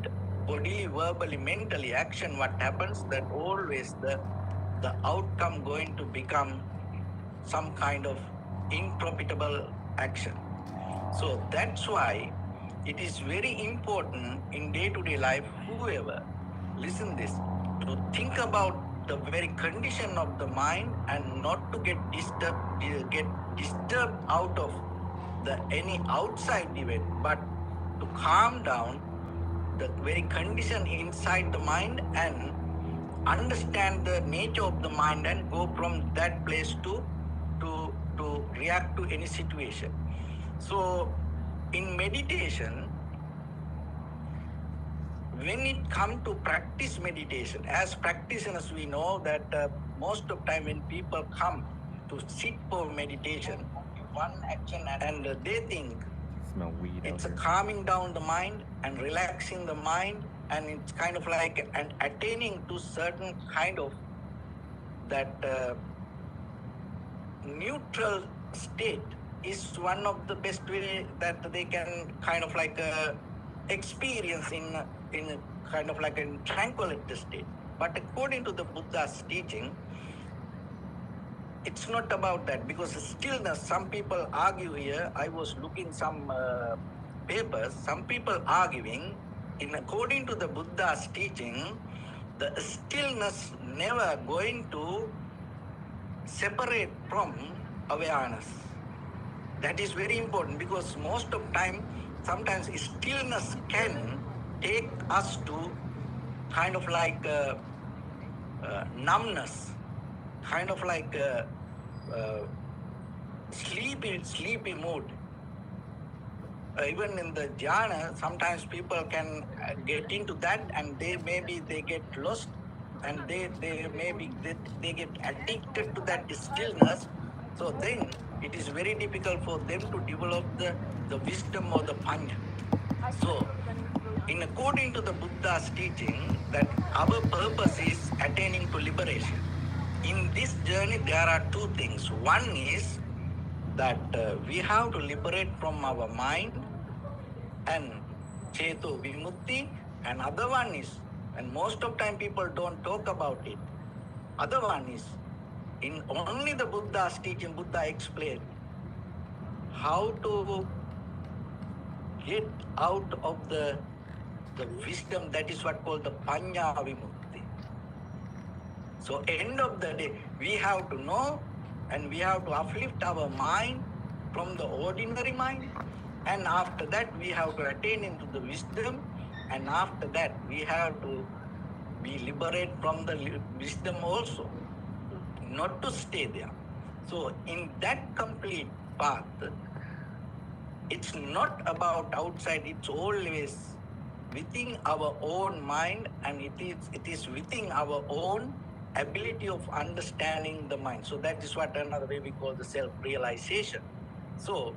Speaker 7: bodily, verbally, mentally action, what happens? That always the outcome going to become some kind of improfitable action. So that's why it is very important in day-to-day life, whoever listen this, to think about the very condition of the mind and not to get disturbed out of the any outside event, but to calm down the very condition inside the mind and understand the nature of the mind and go from that place to react to any situation. So in meditation, when it comes to practice meditation, as practitioners we know that most of time when people come to sit for meditation, one action and they think
Speaker 2: Smell weed out
Speaker 7: it's a
Speaker 2: here.
Speaker 7: calming down the mind and relaxing the mind, and it's kind of like an attaining to certain kind of that neutral state is one of the best way that they can kind of like experience in a kind of like a tranquility state. But according to the Buddha's teaching, it's not about that, because stillness, some people argue here, I was looking some papers, some people arguing, in according to the Buddha's teaching, the stillness never going to separate from awareness. That is very important, because most of time, sometimes stillness can take us to kind of like numbness, kind of like sleepy mood. Even in the jhana, sometimes people can get into that, and they get lost, and they get addicted to that stillness. So then it is very difficult for them to develop the wisdom or the panya. So in according to the Buddha's teaching, that our purpose is attaining to liberation. In this journey, there are two things. One is that we have to liberate from our mind and cheto vimutti, and other one is, and most of time people don't talk about it, other one is, in only the Buddha's teaching, Buddha explained how to get out of the wisdom, that is what called the panya vimutti. So end of the day, we have to know, and we have to uplift our mind from the ordinary mind, and after that we have to attain into the wisdom, and after that we have to be liberated from the wisdom also, not to stay there. So in that complete path, it's not about outside, it's always within our own mind, and it is within our own ability of understanding the mind. So that is what another way we call the self-realization. So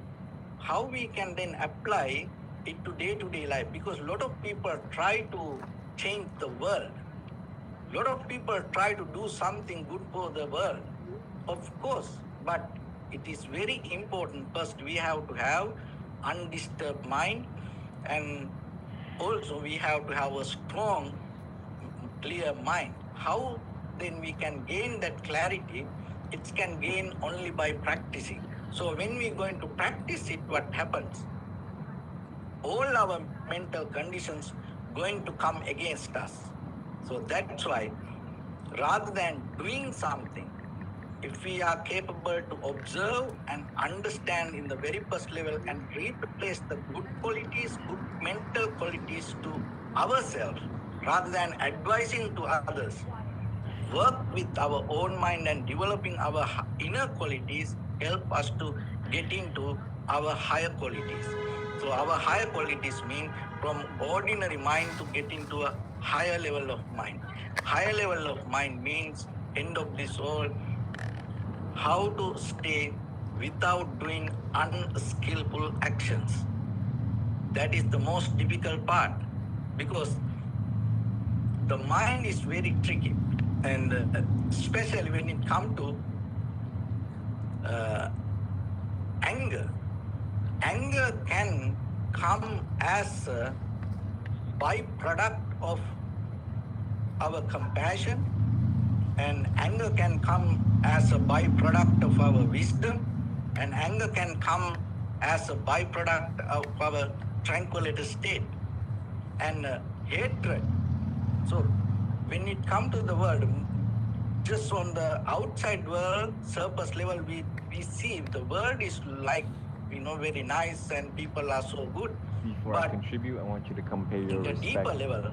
Speaker 7: how we can then apply it to day-to-day life, because a lot of people try to change the world. A lot of people try to do something good for the world, of course, but it is very important. First, we have to have undisturbed mind, and also we have to have a strong, clear mind. How then we can gain that clarity it can gain only by practicing. So when we're going to practice it, what happens? All our mental conditions going to come against us. So that's why, rather than doing something, if we are capable to observe and understand in the very first level and replace the good qualities, good mental qualities to ourselves, rather than advising to others, work with our own mind and developing our inner qualities help us to get into our higher qualities. So our higher qualities mean from ordinary mind to get into a higher level of mind. Higher level of mind means end of this all, how to stay without doing unskillful actions. That is the most difficult part, because the mind is very tricky, and especially when it comes to anger. Anger can come as a byproduct of our compassion, and anger can come as a byproduct of our wisdom, and anger can come as a byproduct of our tranquility state, and hatred. So when it comes to the world, just on the outside world, surface level, we see the world is like, very nice and people are so good.
Speaker 2: Before I contribute, I want you to come pay your
Speaker 7: In the
Speaker 2: respect
Speaker 7: deeper level,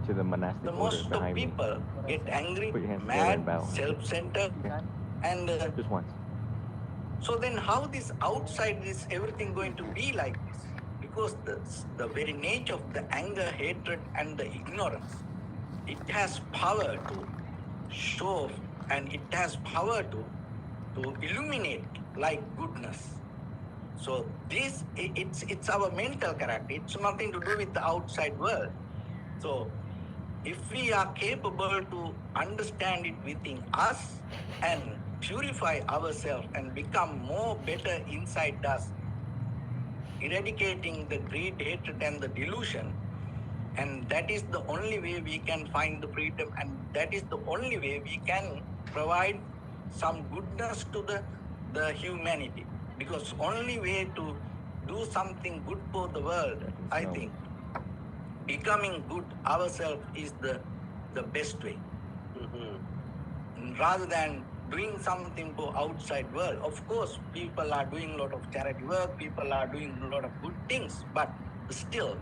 Speaker 2: to the monastic
Speaker 7: the
Speaker 2: orders
Speaker 7: most of
Speaker 2: behind me.
Speaker 7: people get angry,
Speaker 2: Put your hands together and
Speaker 7: mad,
Speaker 2: bow.
Speaker 7: self-centered,
Speaker 2: Okay.
Speaker 7: and
Speaker 2: Just once.
Speaker 7: so then how this outside is everything going to be like this? Because the very nature of the anger, hatred, and the ignorance, it has power to show, and it has power to illuminate like goodness. So this, it's our mental character. It's nothing to do with the outside world. So if we are capable to understand it within us and purify ourselves and become more better inside us, eradicating the greed, hatred, and the delusion, and that is the only way we can find the freedom, and that is the only way we can provide some goodness to the humanity. Because only way to do something good for the world, I think, becoming good ourselves is the best way. Rather than doing something for outside world. Of course, people are doing a lot of charity work, people are doing a lot of good things, but still,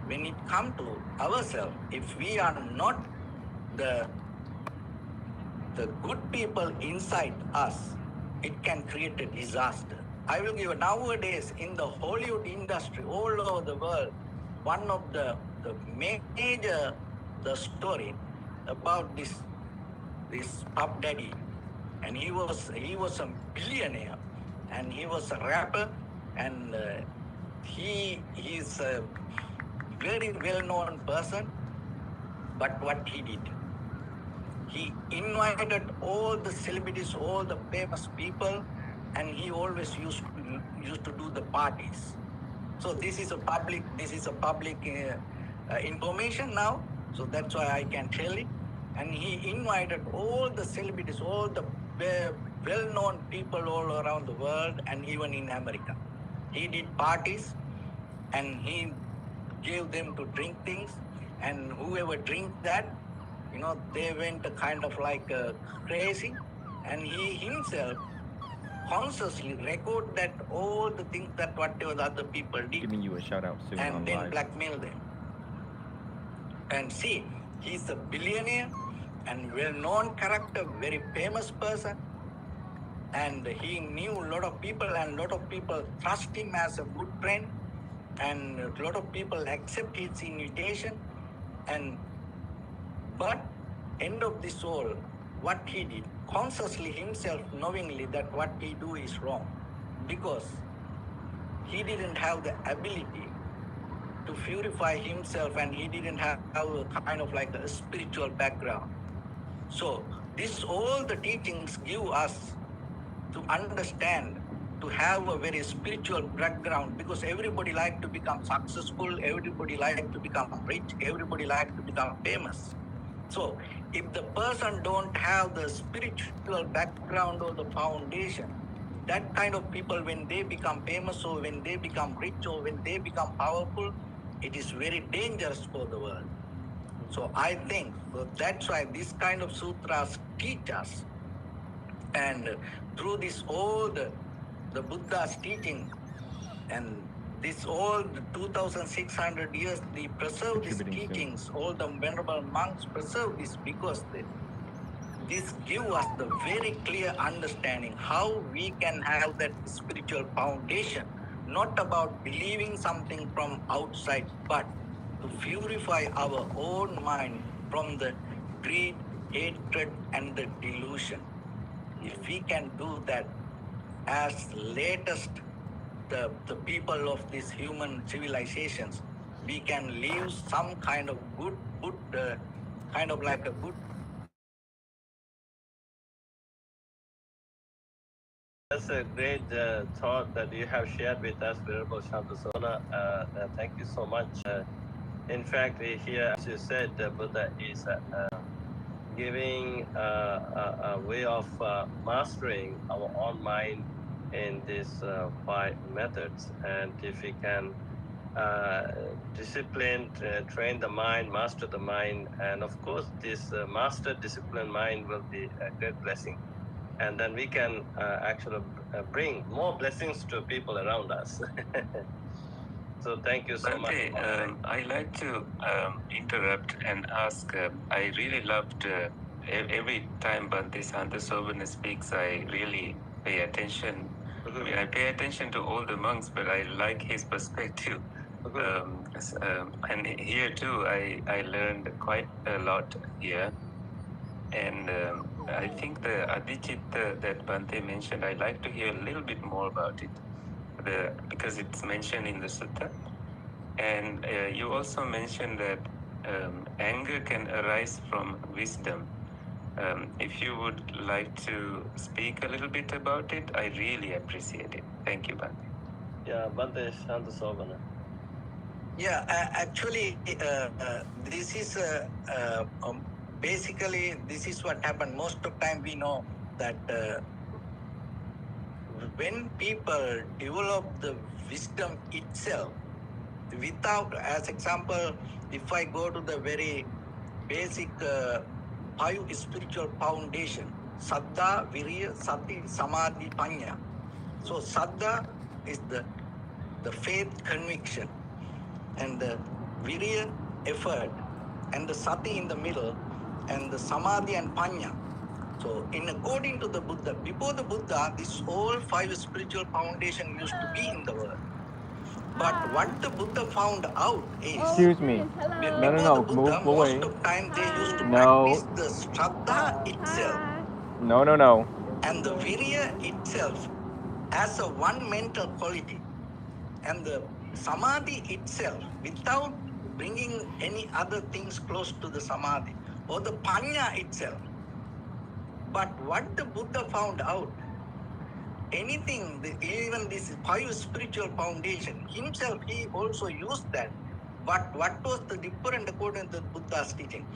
Speaker 7: when it comes to ourselves, if we are not the good people inside us, it can create a disaster. I will give nowadays in the Hollywood industry all over the world, one of the major the story about this Puff Daddy, and he was a billionaire, and he was a rapper, and he is a very well-known person. But what he did, he invited all the celebrities, all the famous people, and he always used to do the parties. So this is a public information now, so that's why I can tell it. And he invited all the celebrities, all the well-known people all around the world, and even in America. He did parties, and he gave them to drink things, and whoever drink that, they went kind of like crazy, and he himself consciously record that all the things that whatever the other people did,
Speaker 2: Giving you a shout out soon
Speaker 7: and
Speaker 2: on
Speaker 7: then
Speaker 2: live.
Speaker 7: blackmail them. And see, he's a billionaire and well-known character, very famous person, and he knew a lot of people, and a lot of people trust him as a good friend, and a lot of people accept his invitation. But end of this all, what he did, consciously himself, knowingly that what he do is wrong, because he didn't have the ability to purify himself, and he didn't have a kind of like a spiritual background. So this all the teachings give us to understand, to have a very spiritual background, because everybody like to become successful, everybody like to become rich, everybody like to become famous. So if the person don't have the spiritual background or the foundation, that kind of people, when they become famous or when they become rich or when they become powerful, it is very dangerous for the world. So I think that's why this kind of sutras teach us. And through this all the Buddha's teaching and this all the 2,600 years, they preserve these
Speaker 2: Contributing soon.
Speaker 7: teachings. All the venerable monks preserve this because this give us the very clear understanding how we can have that spiritual foundation, not about believing something from outside, but to purify our own mind from the greed, hatred, and the delusion. If we can do that, as latest the people of these human civilizations, we can live some kind of good, kind of like a good.
Speaker 1: That's a great thought that you have shared with us, Venerable Shantasona. Thank you so much. In fact, here, as you said, the Buddha is giving a way of mastering our own mind in these 5 methods. And if we can discipline, train the mind, master the mind, and of course, this master disciplined mind will be a great blessing. And then we can actually bring more blessings to people around us. So thank you so much.
Speaker 5: I like to interrupt and ask. I really loved every time Bhante Santasovana speaks. I really pay attention. I mean, I pay attention to all the monks, but I like his perspective. And here too, I learned quite a lot here. And I think the Adichitta that Bhante mentioned, I'd like to hear a little bit more about it, because it's mentioned in the Sutta. And you also mentioned that anger can arise from wisdom. If you would like to speak a little bit about it, I really appreciate it. Thank you, Bhante.
Speaker 1: Yeah, Bhante Shantasovana.
Speaker 7: Yeah, actually, this is basically this is what happened. Most of the time, we know that when people develop the wisdom itself, without, as example, if I go to the very basic 5 spiritual foundation, Saddha, Virya, Sati, Samadhi, Panya. So Saddha is the faith, conviction, and the Virya, effort, and the Sati in the middle, and the Samadhi and Panya. So in according to the Buddha, before the Buddha, this all 5 spiritual foundation used to be in the world. But what the Buddha found out is,
Speaker 2: Excuse me.
Speaker 7: before
Speaker 2: No.
Speaker 7: the Buddha,
Speaker 2: Move away.
Speaker 7: most of time they used to
Speaker 2: No.
Speaker 7: practice the Shraddha itself
Speaker 2: No.
Speaker 7: and the Virya itself as a one mental quality, and the Samadhi itself without bringing any other things close to the Samadhi, or the Panya itself. But what the Buddha found out, anything, even this 5 spiritual foundation, himself, he also used that. But what was the different according to the Buddha's teaching?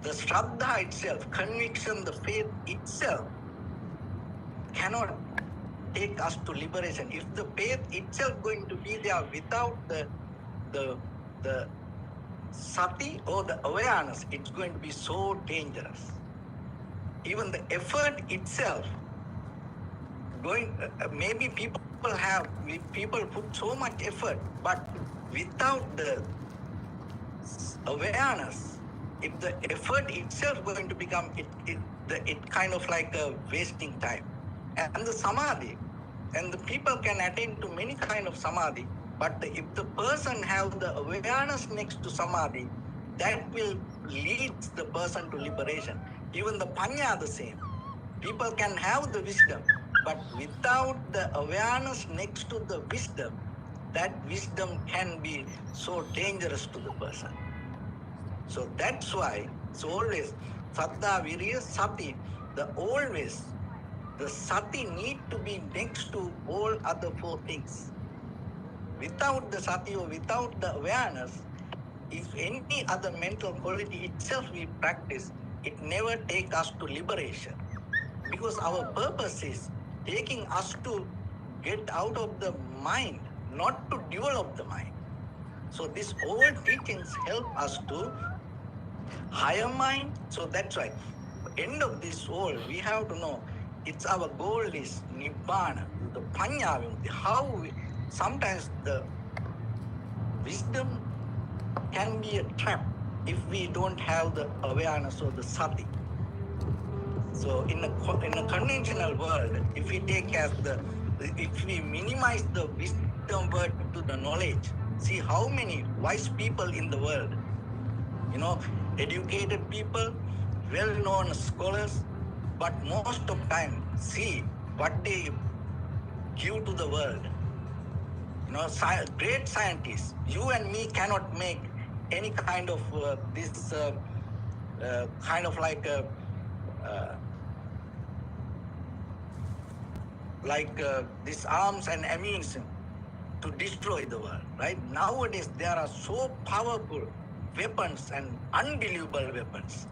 Speaker 7: The Shraddha itself, conviction, the faith itself cannot take us to liberation. If the faith itself going to be there without the sati or the awareness, it's going to be so dangerous. Even the effort itself, maybe people put so much effort, but without the awareness, if the effort itself going to become it kind of like a wasting time. And the samadhi, and the people can attain to many kind of samadhi, but if the person have the awareness next to samadhi, that will lead the person to liberation. Even the panya the same. People can have the wisdom, but without the awareness next to the wisdom, that wisdom can be so dangerous to the person. So that's why it's always Saddha, Virya, Sati. The Sati need to be next to all other 4 things. Without the Sati or without the awareness, if any other mental quality itself we practice, it never take us to liberation. Because our purpose is taking us to get out of the mind, not to develop the mind. So these old teachings help us to higher mind. So that's why end of this world we have to know it's our goal is nibbana, the panya vimukti. How we, sometimes the wisdom can be a trap if we don't have the awareness or the sati. So in a conventional world, if we take as if we minimize the wisdom word to the knowledge, see how many wise people in the world, educated people, well-known scholars, but most of time see what they give to the world. Great scientists. You and me cannot make any kind of this kind of like these arms and ammunition to destroy the world, right? Nowadays, there are so powerful weapons and unbelievable weapons.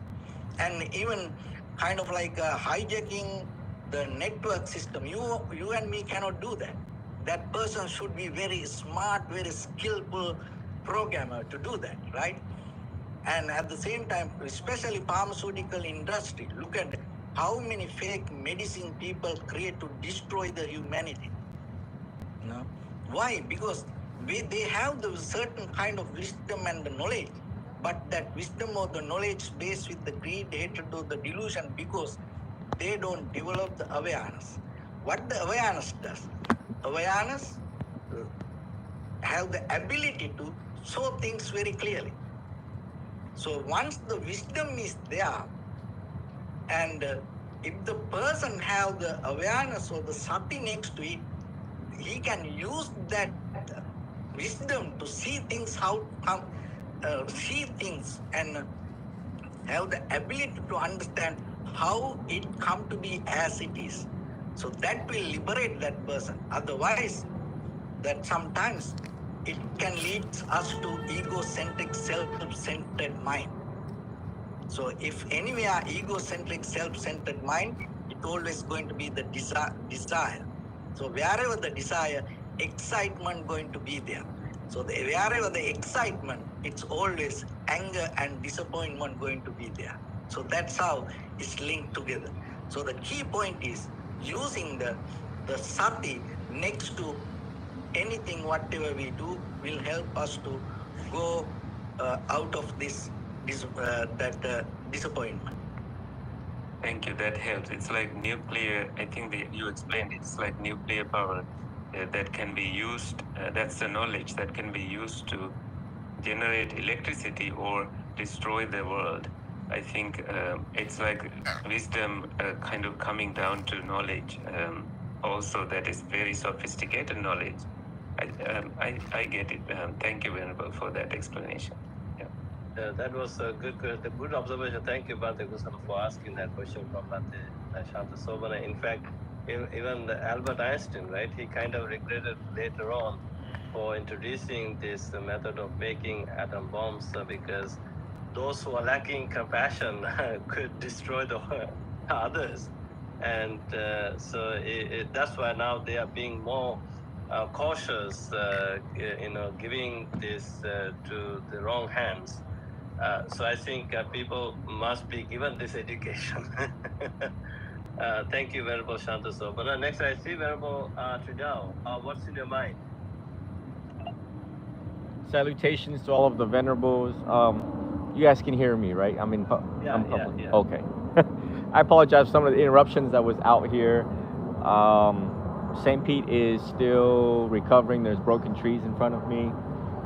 Speaker 7: And even kind of like hijacking the network system. You and me cannot do that. That person should be very smart, very skillful programmer to do that, right? And at the same time, especially pharmaceutical industry, look at how many fake medicine people create to destroy the humanity. Why? Because they have the certain kind of wisdom and the knowledge, but that wisdom or the knowledge based with the greed, hatred, or the delusion, because they don't develop the awareness. What the awareness does? Awareness have the ability to show things very clearly. So once the wisdom is there, and if the person have the awareness or the sati next to it, he can use that wisdom to see things see things and have the ability to understand how it come to be as it is. So that will liberate that person. Otherwise, that sometimes it can lead us to egocentric, self-centered mind. So if anywhere egocentric, self-centered mind, it's always going to be the desire. So wherever the desire, excitement going to be there. So wherever the excitement, it's always anger and disappointment going to be there. So that's how it's linked together. So the key point is using the sati next to anything, whatever we do, will help us to go out of this disappointment.
Speaker 5: Thank you. That helps. It's like nuclear. I think you explained it. It's like nuclear power that can be used. That's the knowledge that can be used to generate electricity or destroy the world. I think it's like wisdom kind of coming down to knowledge. Also, that is very sophisticated knowledge. I get it. Thank you, Venerable, for that explanation.
Speaker 1: That was a good observation. Thank you, Bhante Kusala, for asking that question from Bhante Shanta Sobana. In fact, even Albert Einstein, right, he kind of regretted later on for introducing this method of making atom bombs because those who are lacking compassion could destroy the others. And so that's why now they are being more cautious, giving this to the wrong hands. So I think people must be given this education. Thank you, Venerable Shanta Sobana. Next, I see Venerable Tridao. What's in your mind?
Speaker 2: Salutations to all of the venerables. You guys can hear me, right? I'm public.
Speaker 1: Yeah.
Speaker 2: Okay. I apologize for some of the interruptions that was out here. St. Pete is still recovering. There's broken trees in front of me,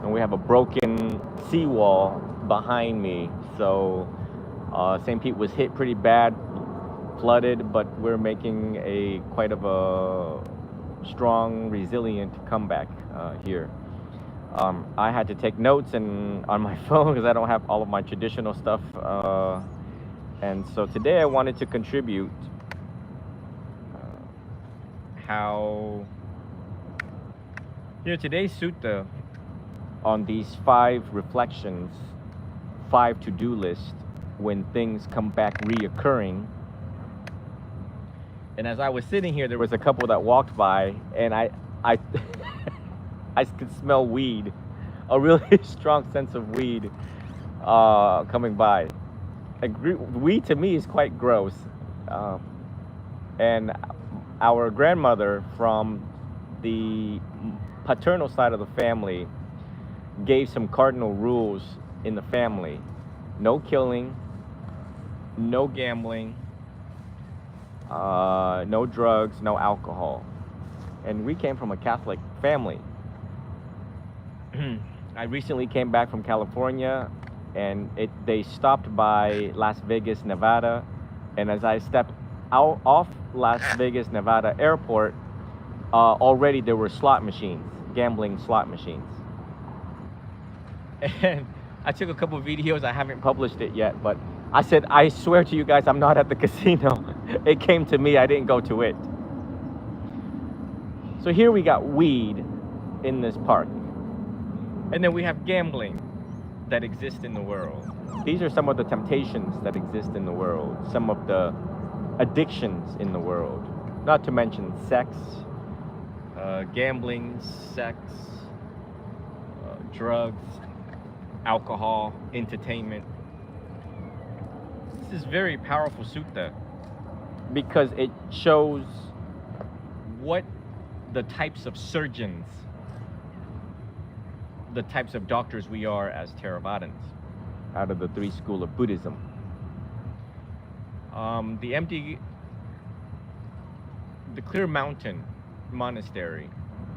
Speaker 2: and we have a broken seawall behind me. So St. Pete was hit pretty bad, flooded, but we're making quite of a strong, resilient comeback here. I had to take notes on my phone because I don't have all of my traditional stuff. And so today I wanted to contribute how today's sutta on these 5 reflections, 5 to-do list when things come back reoccurring. And as I was sitting here, there was a couple that walked by, and I I could smell weed, a really strong sense of weed coming by. Weed to me is quite gross. And our grandmother from the paternal side of the family gave some cardinal rules in the family: no killing, no gambling, no drugs, no alcohol. And we came from a Catholic family. I recently came back from California, and they stopped by Las Vegas, Nevada. And as I stepped out off Las Vegas, Nevada airport, already there were slot machines, gambling slot machines. And I took a couple of videos. I haven't published it yet, but I said, I swear to you guys, I'm not at the casino. It came to me, I didn't go to it. So here we got weed in this park. And then we have gambling that exists in the world. These are some of the temptations that exist in the world, some of the addictions in the world. Not to mention sex, gambling, sex, drugs, alcohol, entertainment. This is very powerful sutta because it shows what the types of surgeons, the types of doctors we are as Theravadins out of the three schools of Buddhism. The Clear Mountain Monastery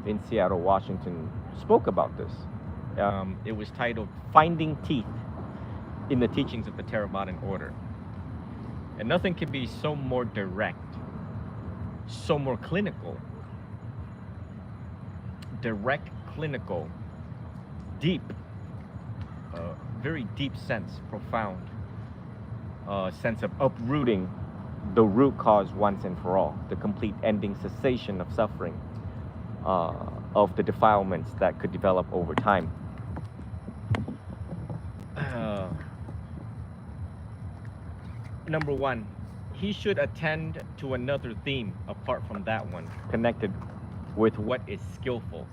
Speaker 2: in Seattle, Washington spoke about this. It was titled Finding Teeth in the Teachings of the Theravadan Order. And nothing can be so more direct, so more clinical, direct, clinical, deep, very deep sense, profound sense of uprooting the root cause once and for all, the complete ending cessation of suffering, of the defilements that could develop over time. Number one, he should attend to another theme apart from that one, connected with what is skillful.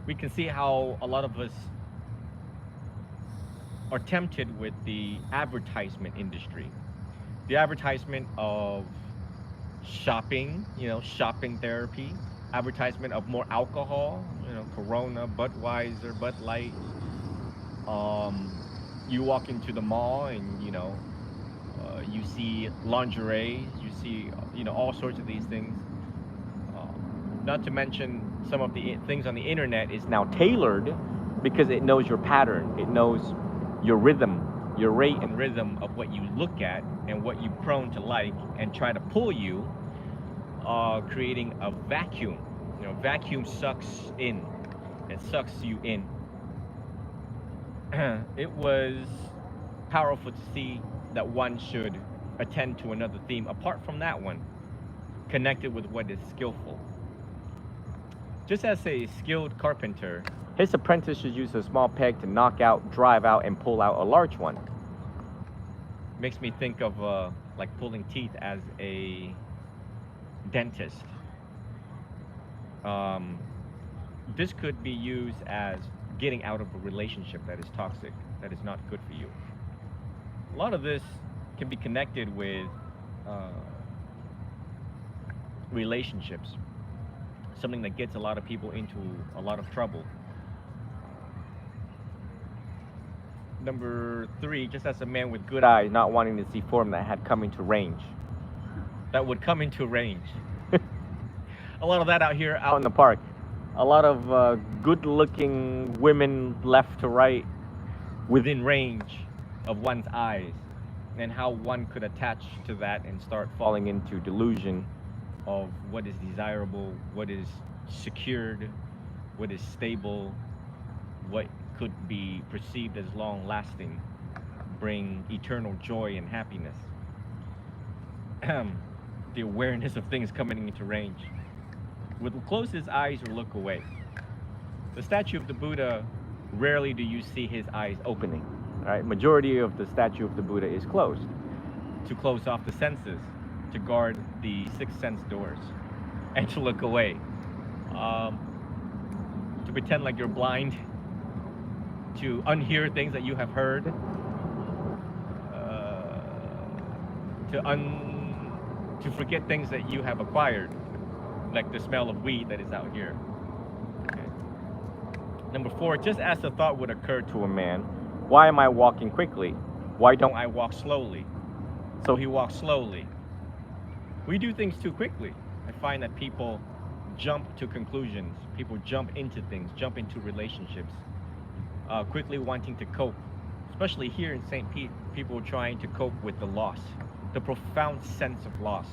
Speaker 2: We can see how a lot of us are tempted with the advertisement industry. The advertisement of shopping, shopping therapy, advertisement of more alcohol, Corona, Budweiser, Bud Light. You walk into the mall and, you see lingerie, you see, all sorts of these things. Not to mention some of the things on the internet is now tailored because it knows your pattern. It knows your rhythm, your rate and rhythm of what you look at and what you're prone to like and try to pull you, creating a vacuum. Vacuum sucks in. It sucks you in. It was powerful to see that one should attend to another theme apart from that one, connected with what is skillful. Just as a skilled carpenter, his apprentice should use a small peg to knock out, drive out, and pull out a large one. Makes me think of like pulling teeth as a dentist. This could be used as getting out of a relationship that is toxic, that is not good for you. A lot of this can be connected with relationships, something that gets a lot of people into a lot of trouble. Number three, just as a man with good eyes, not wanting to see form that had come into range. That would come into range. A lot of that out here, out in the park. A lot of good-looking women left to right within range of one's eyes, and how one could attach to that and start falling into delusion of what is desirable, what is secured, what is stable, what could be perceived as long-lasting, bring eternal joy and happiness. The awareness of things coming into range. Would close his eyes or look away. The statue of the Buddha, rarely do you see his eyes opening. Right? Majority of the statue of the Buddha is closed to close off the senses, to guard the sixth sense doors, and to look away, um, to pretend like you're blind, to unhear things that you have heard, to forget things that you have acquired, like the smell of weed that is out here. Okay. Number 4, just as the thought would occur to a man, why am I walking quickly? Why don't I walk slowly? So he walks slowly. We do things too quickly. I find that people jump to conclusions. People jump into things, jump into relationships, quickly wanting to cope. Especially here in St. Pete, people trying to cope with the loss, the profound sense of loss.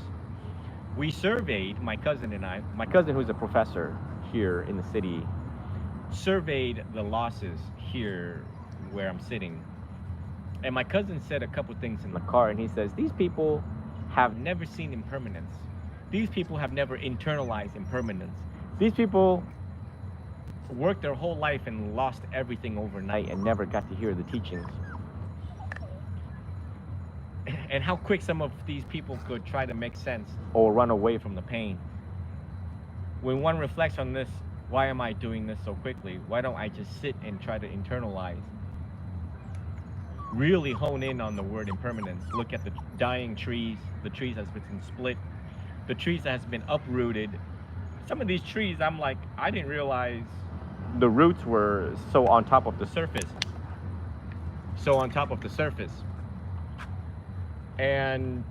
Speaker 2: We surveyed, my cousin and I, my cousin who's a professor here in the city, surveyed the losses here where I'm sitting. And my cousin said a couple things in the car, and he says, these people have never seen impermanence. These people have never internalized impermanence. These people worked their whole life and lost everything overnight and never got to hear the teachings. And how quick some of these people could try to make sense or run away from the pain. When one reflects on this, why am I doing this so quickly? Why don't I just sit and try to internalize? Really hone in on the word impermanence. Look at the dying trees, the trees that's been split, the trees that has been uprooted. Some of these trees, I'm like, I didn't realize the roots were so on top of the surface. So on top of the surface. And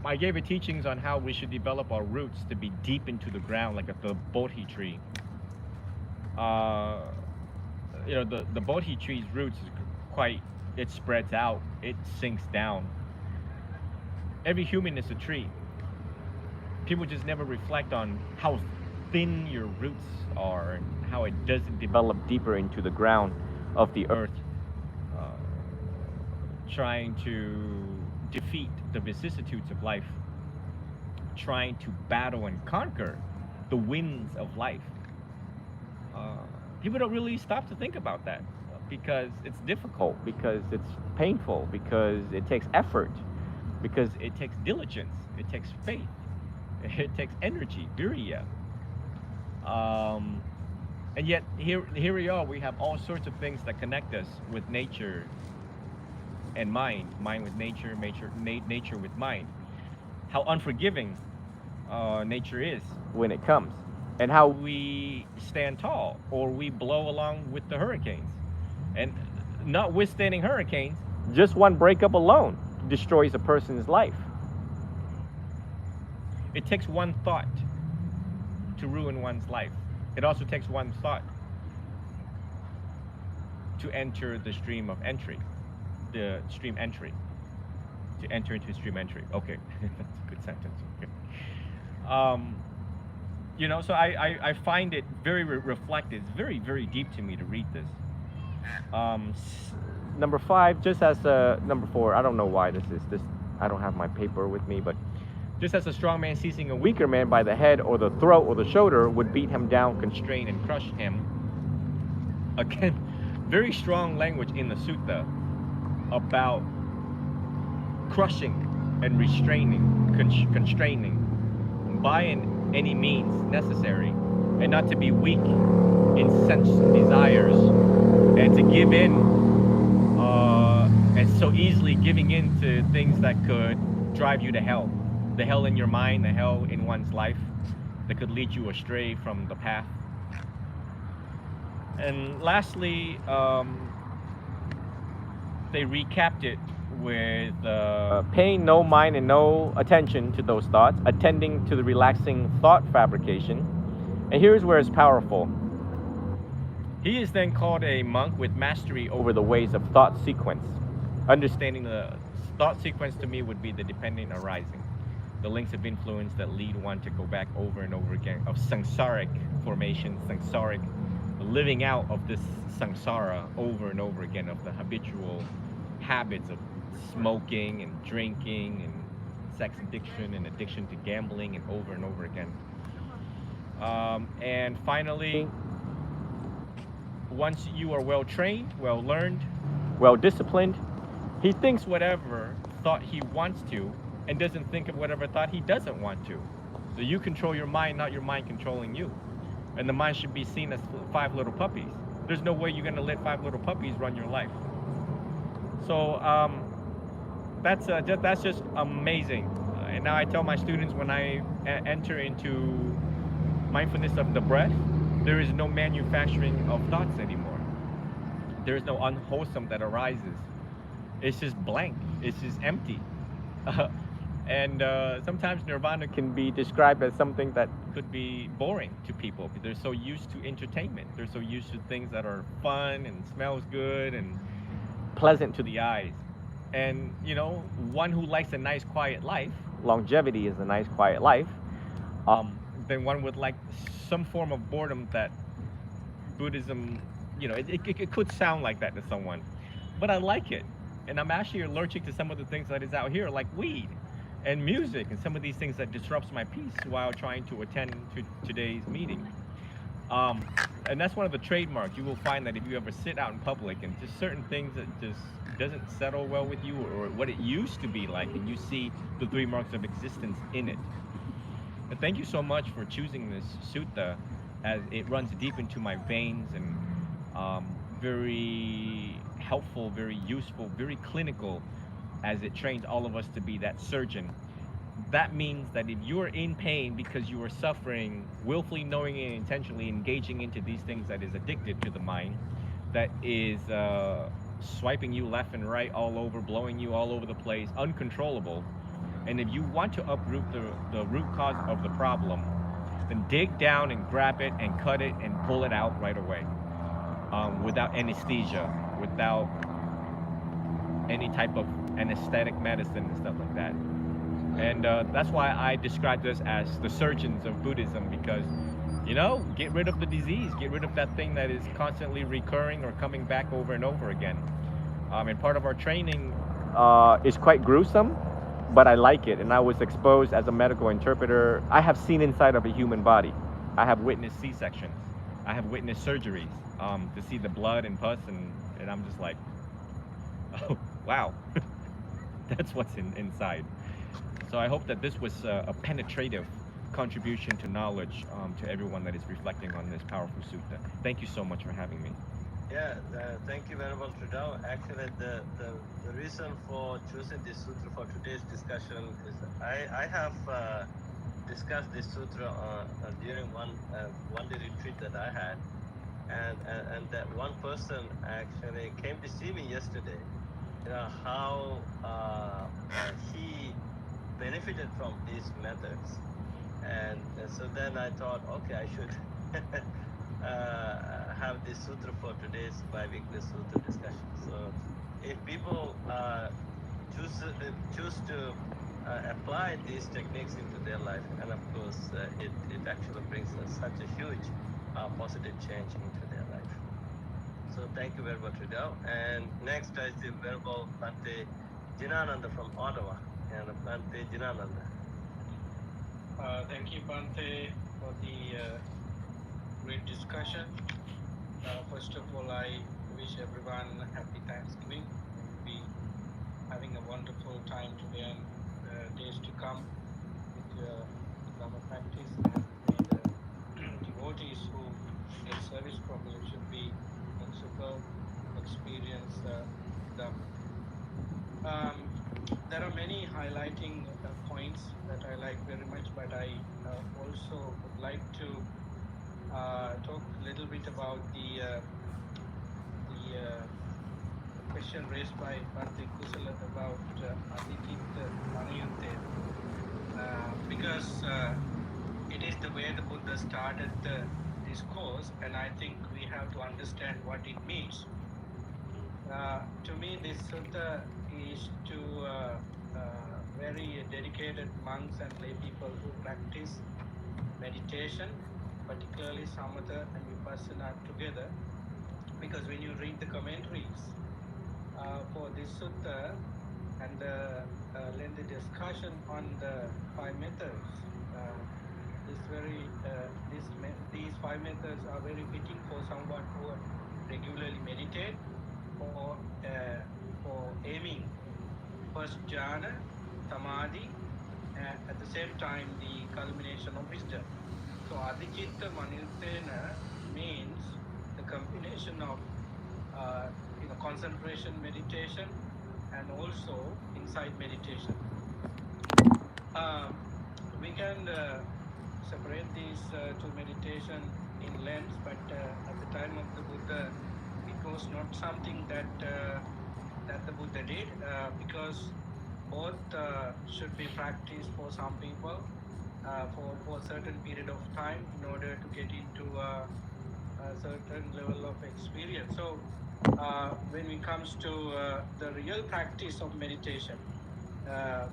Speaker 2: I gave it teachings on how we should develop our roots to be deep into the ground, like the bodhi tree. The bodhi tree's roots is it spreads out, it sinks down. Every human is a tree. People just never reflect on how thin your roots are and how it doesn't develop deeper into the ground of the earth, trying to defeat the vicissitudes of life, trying to battle and conquer the winds of life. People don't really stop to think about that because it's difficult, because it's painful, because it takes effort, because it takes diligence, it takes faith, it takes energy, virya. And yet here we are, we have all sorts of things that connect us with nature and mind with nature, nature with mind. How unforgiving nature is when it comes, and how we stand tall or we blow along with the hurricanes. And notwithstanding hurricanes, just one breakup alone destroys a person's life. It takes one thought to ruin one's life. It also takes one thought to enter the stream of entry. The stream entry, to enter into stream entry. Okay, that's a good sentence. Okay. So I find it very reflective. It's very, very deep to me to read this. Number 5, just as number 4, I don't know why this. I don't have my paper with me, but just as a strong man seizing a weaker man by the head or the throat or the shoulder would beat him down, constrain and crush him. Again, very strong language in the sutta about crushing and restraining, constraining by any means necessary, and not to be weak in sense desires and to give in, and so easily giving in to things that could drive you to hell. The hell in your mind, the hell in one's life that could lead you astray from the path. And lastly, they recapped it with paying no mind and no attention to those thoughts, attending to the relaxing thought fabrication. And here's where it's powerful. He is then called a monk with mastery over the ways of thought sequence. Understanding the thought sequence to me would be the dependent arising, the links of influence that lead one to go back over and over again, of samsaric formation, samsaric living out of this samsara over and over again, of the habitual habits of smoking and drinking and sex addiction and addiction to gambling and over again. And finally, once you are well trained, well learned, well disciplined, he thinks whatever thought he wants to and doesn't think of whatever thought he doesn't want to. So you control your mind, not your mind controlling you. And the mind should be seen as five little puppies. There's no way you're going to let five little puppies run your life. So that's just amazing. And now I tell my students when I enter into mindfulness of the breath, there is no manufacturing of thoughts anymore. There is no unwholesome that arises. It's just blank. It's just empty. And sometimes nirvana can be described as something that could be boring to people. They're so used to entertainment. They're so used to things that are fun and smells good and pleasant to the eyes. And one who likes a nice quiet life, longevity is a nice quiet life, then one would like some form of boredom that Buddhism, it could sound like that to someone, but I like it. And I'm actually allergic to some of the things that is out here, like weed and music and some of these things that disrupts my peace while trying to attend to today's meeting. And that's one of the trademarks. You will find that if you ever sit out in public and just certain things that just doesn't settle well with you or what it used to be like, and you see the three marks of existence in it. And thank you so much for choosing this sutta, as it runs deep into my veins and very helpful, very useful, very clinical, as it trains all of us to be that surgeon. That means that if you are in pain because you are suffering, willfully, knowingly, and intentionally engaging into these things that is addicted to the mind, that is swiping you left and right all over, blowing you all over the place, uncontrollable. And if you want to uproot the root cause of the problem, then dig down and grab it and cut it and pull it out right away, without anesthesia, without any type of anesthetic medicine and stuff like that. And that's why I describe this as the surgeons of Buddhism, because, get rid of the disease, get rid of that thing that is constantly recurring or coming back over and over again. And part of our training is quite gruesome, but I like it. And I was exposed as a medical interpreter. I have seen inside of a human body. I have witnessed C-sections. I have witnessed surgeries to see the blood and pus, and I'm just like, oh, wow, that's what's inside. So I hope that this was a penetrative contribution to knowledge to everyone that is reflecting on this powerful sutta. Thank you so much for having me.
Speaker 1: Yeah, thank you very much, Rudao. Actually, the reason for choosing this sutra for today's discussion is I have discussed this sutra during one day retreat that I had, and that one person actually came to see me yesterday. How he benefited from these methods, and so then I thought, okay, I should have this sutra for today's biweekly sutra discussion. So if people choose to apply these techniques into their life, and of course it actually brings such a huge positive change into their life. So thank you very much, Rudao. And next I see Verbal Bhante Jinananda from Ottawa. And Bhante Jinananda.
Speaker 8: Thank you, Bhante, for the great discussion. First of all, I wish everyone a happy Thanksgiving. We'll be having a wonderful time today and days to come with Dharma practice. And the devotees who get service from you should be in super experience Dharma. There are many highlighting points that I like very much, but I also would like to talk a little bit about the question raised by Bhante Kusala about Aditita Anayante, because it is the way the Buddha started the discourse, and I think we have to understand what it means. To me, this sutta is to very dedicated monks and lay people who practice meditation, particularly samatha and vipassana together, because when you read the commentaries for this sutta and the lengthy discussion on the five methods, these five methods are very fitting for someone who regularly meditate for aiming first jhana, samadhi, and at the same time the culmination of wisdom. So Adichitta Maniltena means the combination of concentration meditation and also insight meditation. Um, we can separate these two meditation in length, but at the time of the Buddha, it was not something that the Buddha did because both should be practiced for some people for a certain period of time in order to get into a certain level of experience. So when it comes to the real practice of meditation, uh,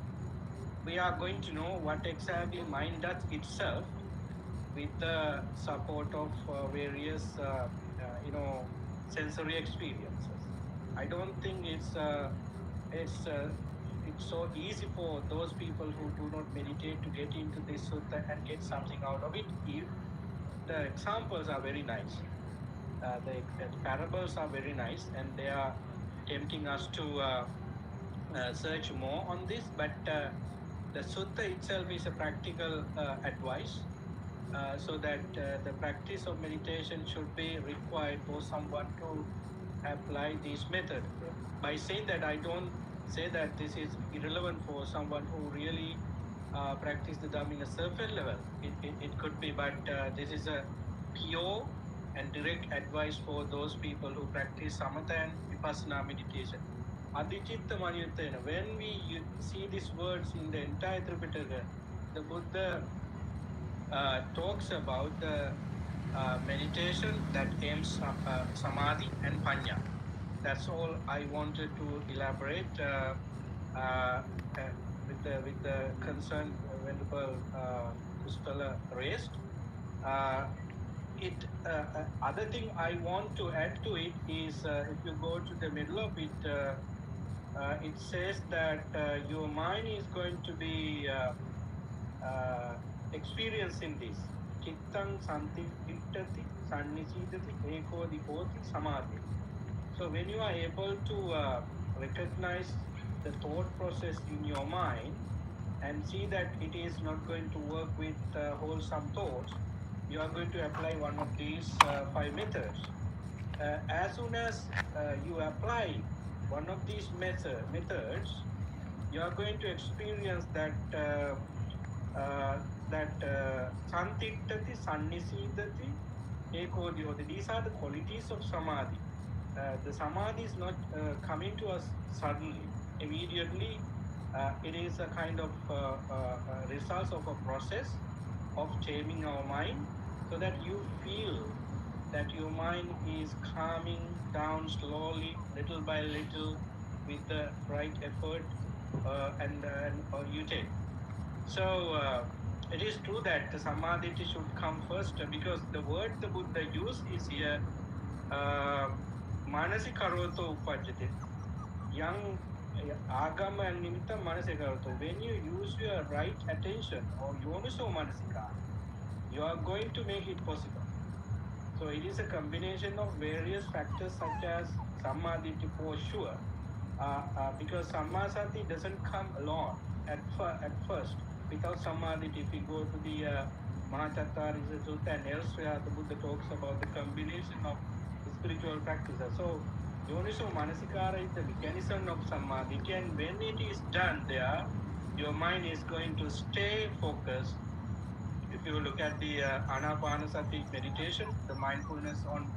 Speaker 8: we are going to know what exactly mind does itself with the support of various sensory experiences. I don't think it's it's so easy for those people who do not meditate to get into this sutta and get something out of it. If the examples are very nice, the parables are very nice, and they are tempting us to search more on this. But the sutta itself is a practical advice, so that the practice of meditation should be required for someone to apply this method. By saying that, I don't say that this is irrelevant for someone who really practice the Dhamma in a surface level. It could be, but this is a pure and direct advice for those people who practice samatha and vipassana meditation. Adichitta maniyuttena. When we see these words in the entire Tripitaka, the Buddha talks about the meditation that aims samadhi and panya. That's all I wanted to elaborate with the concern Venerable Kustala raised. Other thing I want to add to it is if you go to the middle of it, it says that your mind is going to be experiencing this. Chittang santittati sannisidati ekodi hoti samadhi. So when you are able to recognize the thought process in your mind and see that it is not going to work with wholesome thoughts, you are going to apply one of these 5 methods. As soon as you apply one of these methods, you are going to experience that santittati, sannisidati, ekodhyoti. These are the qualities of samadhi. The samadhi is not coming to us suddenly, immediately. It is a kind of result of a process of taming our mind, so that you feel that your mind is calming down slowly, little by little, with the right effort and you take. So it is true that the samadhi should come first, because the word the Buddha used is here manasikaroto upajjate. Young agama and nimitta manasikaroto. When you use your right attention or yomiso manasika, you are going to make it possible. So it is a combination of various factors such as samadhi for sure, because sammasati doesn't come alone at first without samadhi. If we go to the Mahachattharya Sutta and elsewhere, the Buddha talks about the combination of spiritual practices. So Yoniso Manasikara is the mechanism of samadhi, and when it is done there, your mind is going to stay focused. If you look at the Anapanasati meditation, the mindfulness on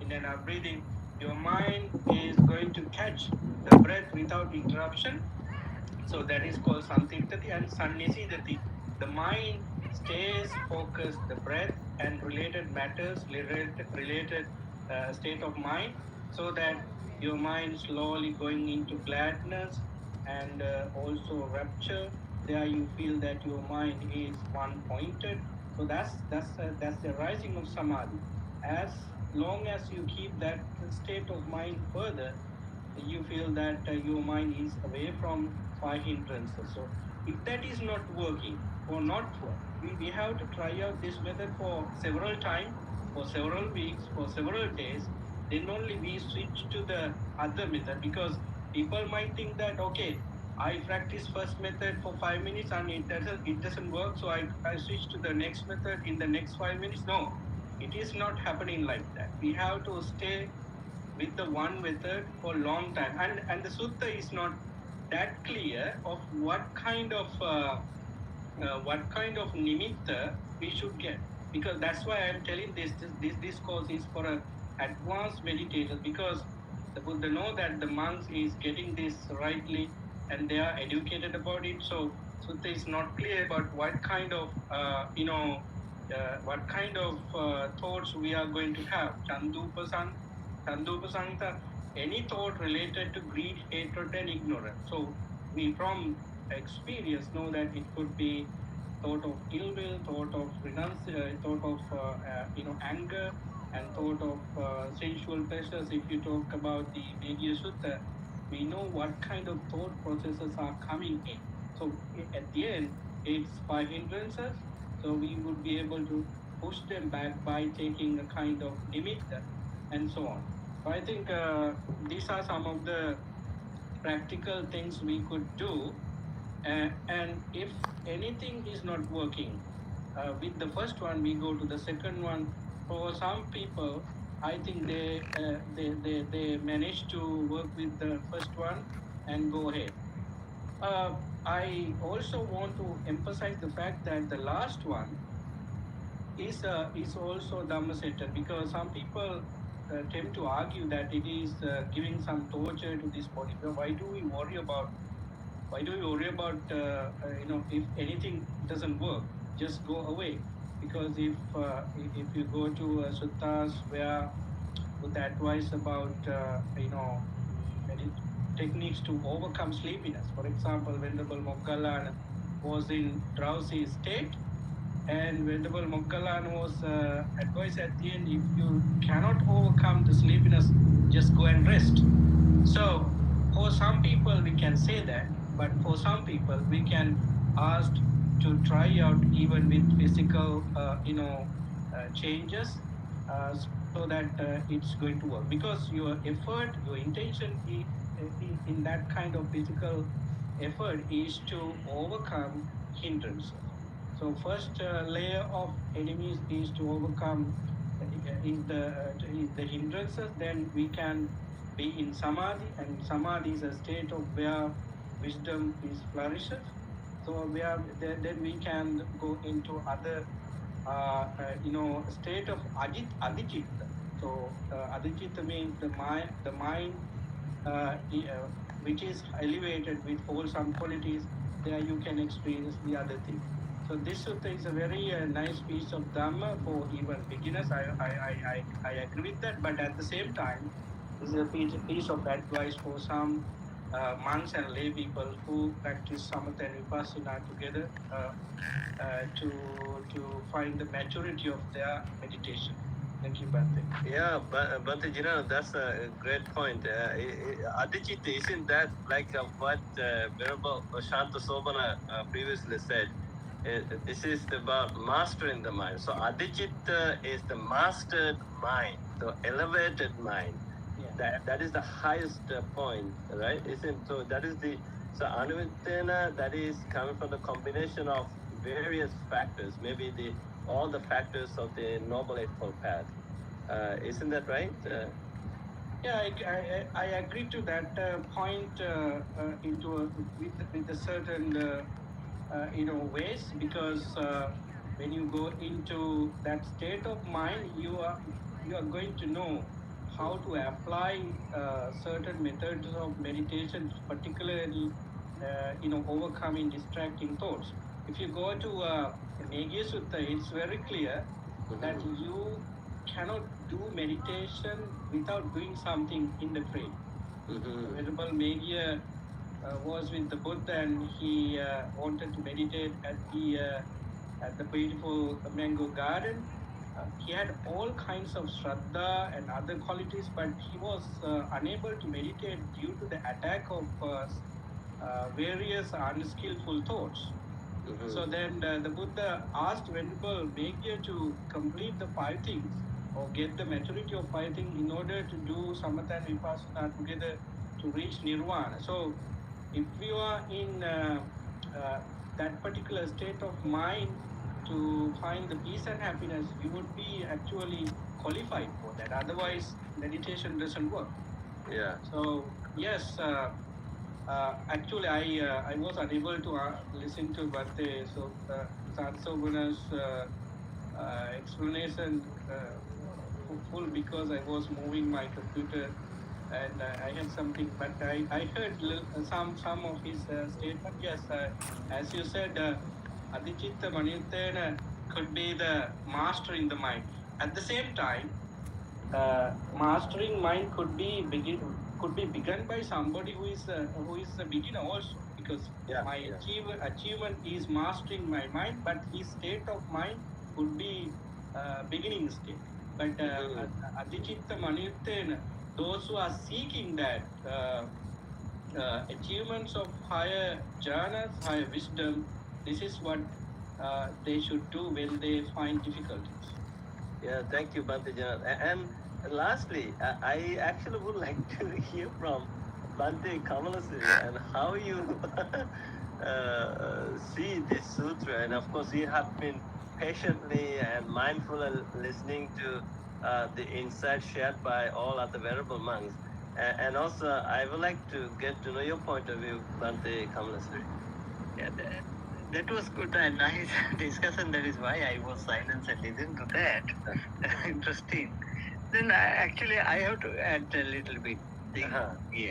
Speaker 8: in and out breathing, your mind is going to catch the breath without interruption. So that is called santittati and sannisidati. The mind stays focused, the breath and related matters, related state of mind, so that your mind slowly going into gladness and also rapture. There you feel that your mind is one pointed. So that's the rising of samadhi. As long as you keep that state of mind further, you feel that your mind is away from 5 hindrances. So if that is not working or not work, we have to try out this method for several times, for several weeks, for several days, then only we switch to the other method, because people might think that, okay, I practice first method for 5 minutes and it doesn't work, so I switch to the next method in the next 5 minutes. No, it is not happening like that. We have to stay with the one method for a long time, and the sutta is not that clear of what kind of nimitta we should get, because that's why I'm telling this course is for a advanced meditators, because the Buddha know that the monks is getting this rightly and they are educated about it. So sutta is not clear about what kind of thoughts we are going to have. Chandupasanta, any thought related to greed, hatred, and ignorance. So we from experience know that it could be thought of ill will, thought of thought of anger, and thought of sensual pleasures. If you talk about the Megha Sutta, we know what kind of thought processes are coming in. So at the end, it's five hindrances. So we would be able to push them back by taking a kind of nimitta and so on. So I think these are some of the practical things we could do. And if anything is not working with the first one, we go to the second one. For some people, I think they manage to work with the first one and go ahead. I also want to emphasize the fact that the last one is also Dhamma centered, because some people tend to argue that it is giving some torture to this body. So why do you worry about if anything doesn't work, just go away. Because if you go to suttas where with advice about techniques to overcome sleepiness, for example, Venerable Moggallana was in drowsy state, and Venerable Moggallana was advised at the end, if you cannot overcome the sleepiness, just go and rest. So for some people we can say that, but for some people we can ask to try out even with physical changes, so that it's going to work, because your effort, your intention in that kind of physical effort is to overcome hindrances. So first layer of enemies is to overcome is the hindrances. Then we can be in samadhi, and samadhi is a state of where wisdom is flourishes. So then we can go into other state of adichitta. So adichitta means the mind which is elevated with wholesome qualities. There you can experience the other thing. So this sutta is a very nice piece of dhamma for even beginners. I agree with that, but at the same time, this is a piece of advice for some monks and lay people who practice samatha and vipassana together to find the maturity of their meditation. Thank you, Bhante.
Speaker 1: Yeah, Bhante Jirana, that's a great point. Adichita, isn't that like what Venerable Shanta Sobana previously said? This is about mastering the mind. So Adichita is the mastered mind, the elevated mind.
Speaker 8: Yeah.
Speaker 1: That is the highest point, right? Isn't so? That is the so Anuvittana. That is coming from the combination of various factors, maybe all the factors of the Noble Eightfold Path. Isn't that right?
Speaker 8: Yeah, I agree to that point with a certain ways, because when you go into that state of mind, you are going to know how to apply certain methods of meditation, particularly overcoming distracting thoughts. If you go to Megha Sutta, it's very clear that you cannot do meditation without doing something in the brain. Venerable Megha was with the Buddha, and he wanted to meditate at the beautiful mango garden. He had all kinds of shraddha and other qualities, but he was unable to meditate due to the attack of various unskillful thoughts. So then the Buddha asked Venerable Megha to complete the five things. or get the maturity of 5 things in order to do samatha and vipassana together to reach nirvana. So if you are in that particular state of mind to find the peace and happiness, you would be actually qualified for that. Otherwise, meditation doesn't work.
Speaker 1: Yeah.
Speaker 8: So yes, actually, I was unable to listen to Bhante. So Sarsoguna's explanation full because I was moving my computer and I had something, but I heard some of his statement. Yes, as you said, Adichitta Maniyuttena could be the master in the mind. At the same time, mastering mind could be begun by somebody who is a beginner also, because my achievement is mastering my mind, but his state of mind would be beginning state. But Adichitta Maniyuttena, those who are seeking that achievements of higher jhanas, higher wisdom, this is what they should do when they find difficulties.
Speaker 1: Yeah, thank you, Bhante Janat. And lastly, I actually would like to hear from Bhante Kamalasiri and how you see this sutra. And of course, you have been patiently and mindfully listening to the insights shared by all other venerable monks. And also, I would like to get to know your point of view, Bhante Kamalasiri.
Speaker 3: Yeah, that was good and nice discussion. That is why I was silent and listened to that. Interesting. Then actually, I have to add a little bit thing here.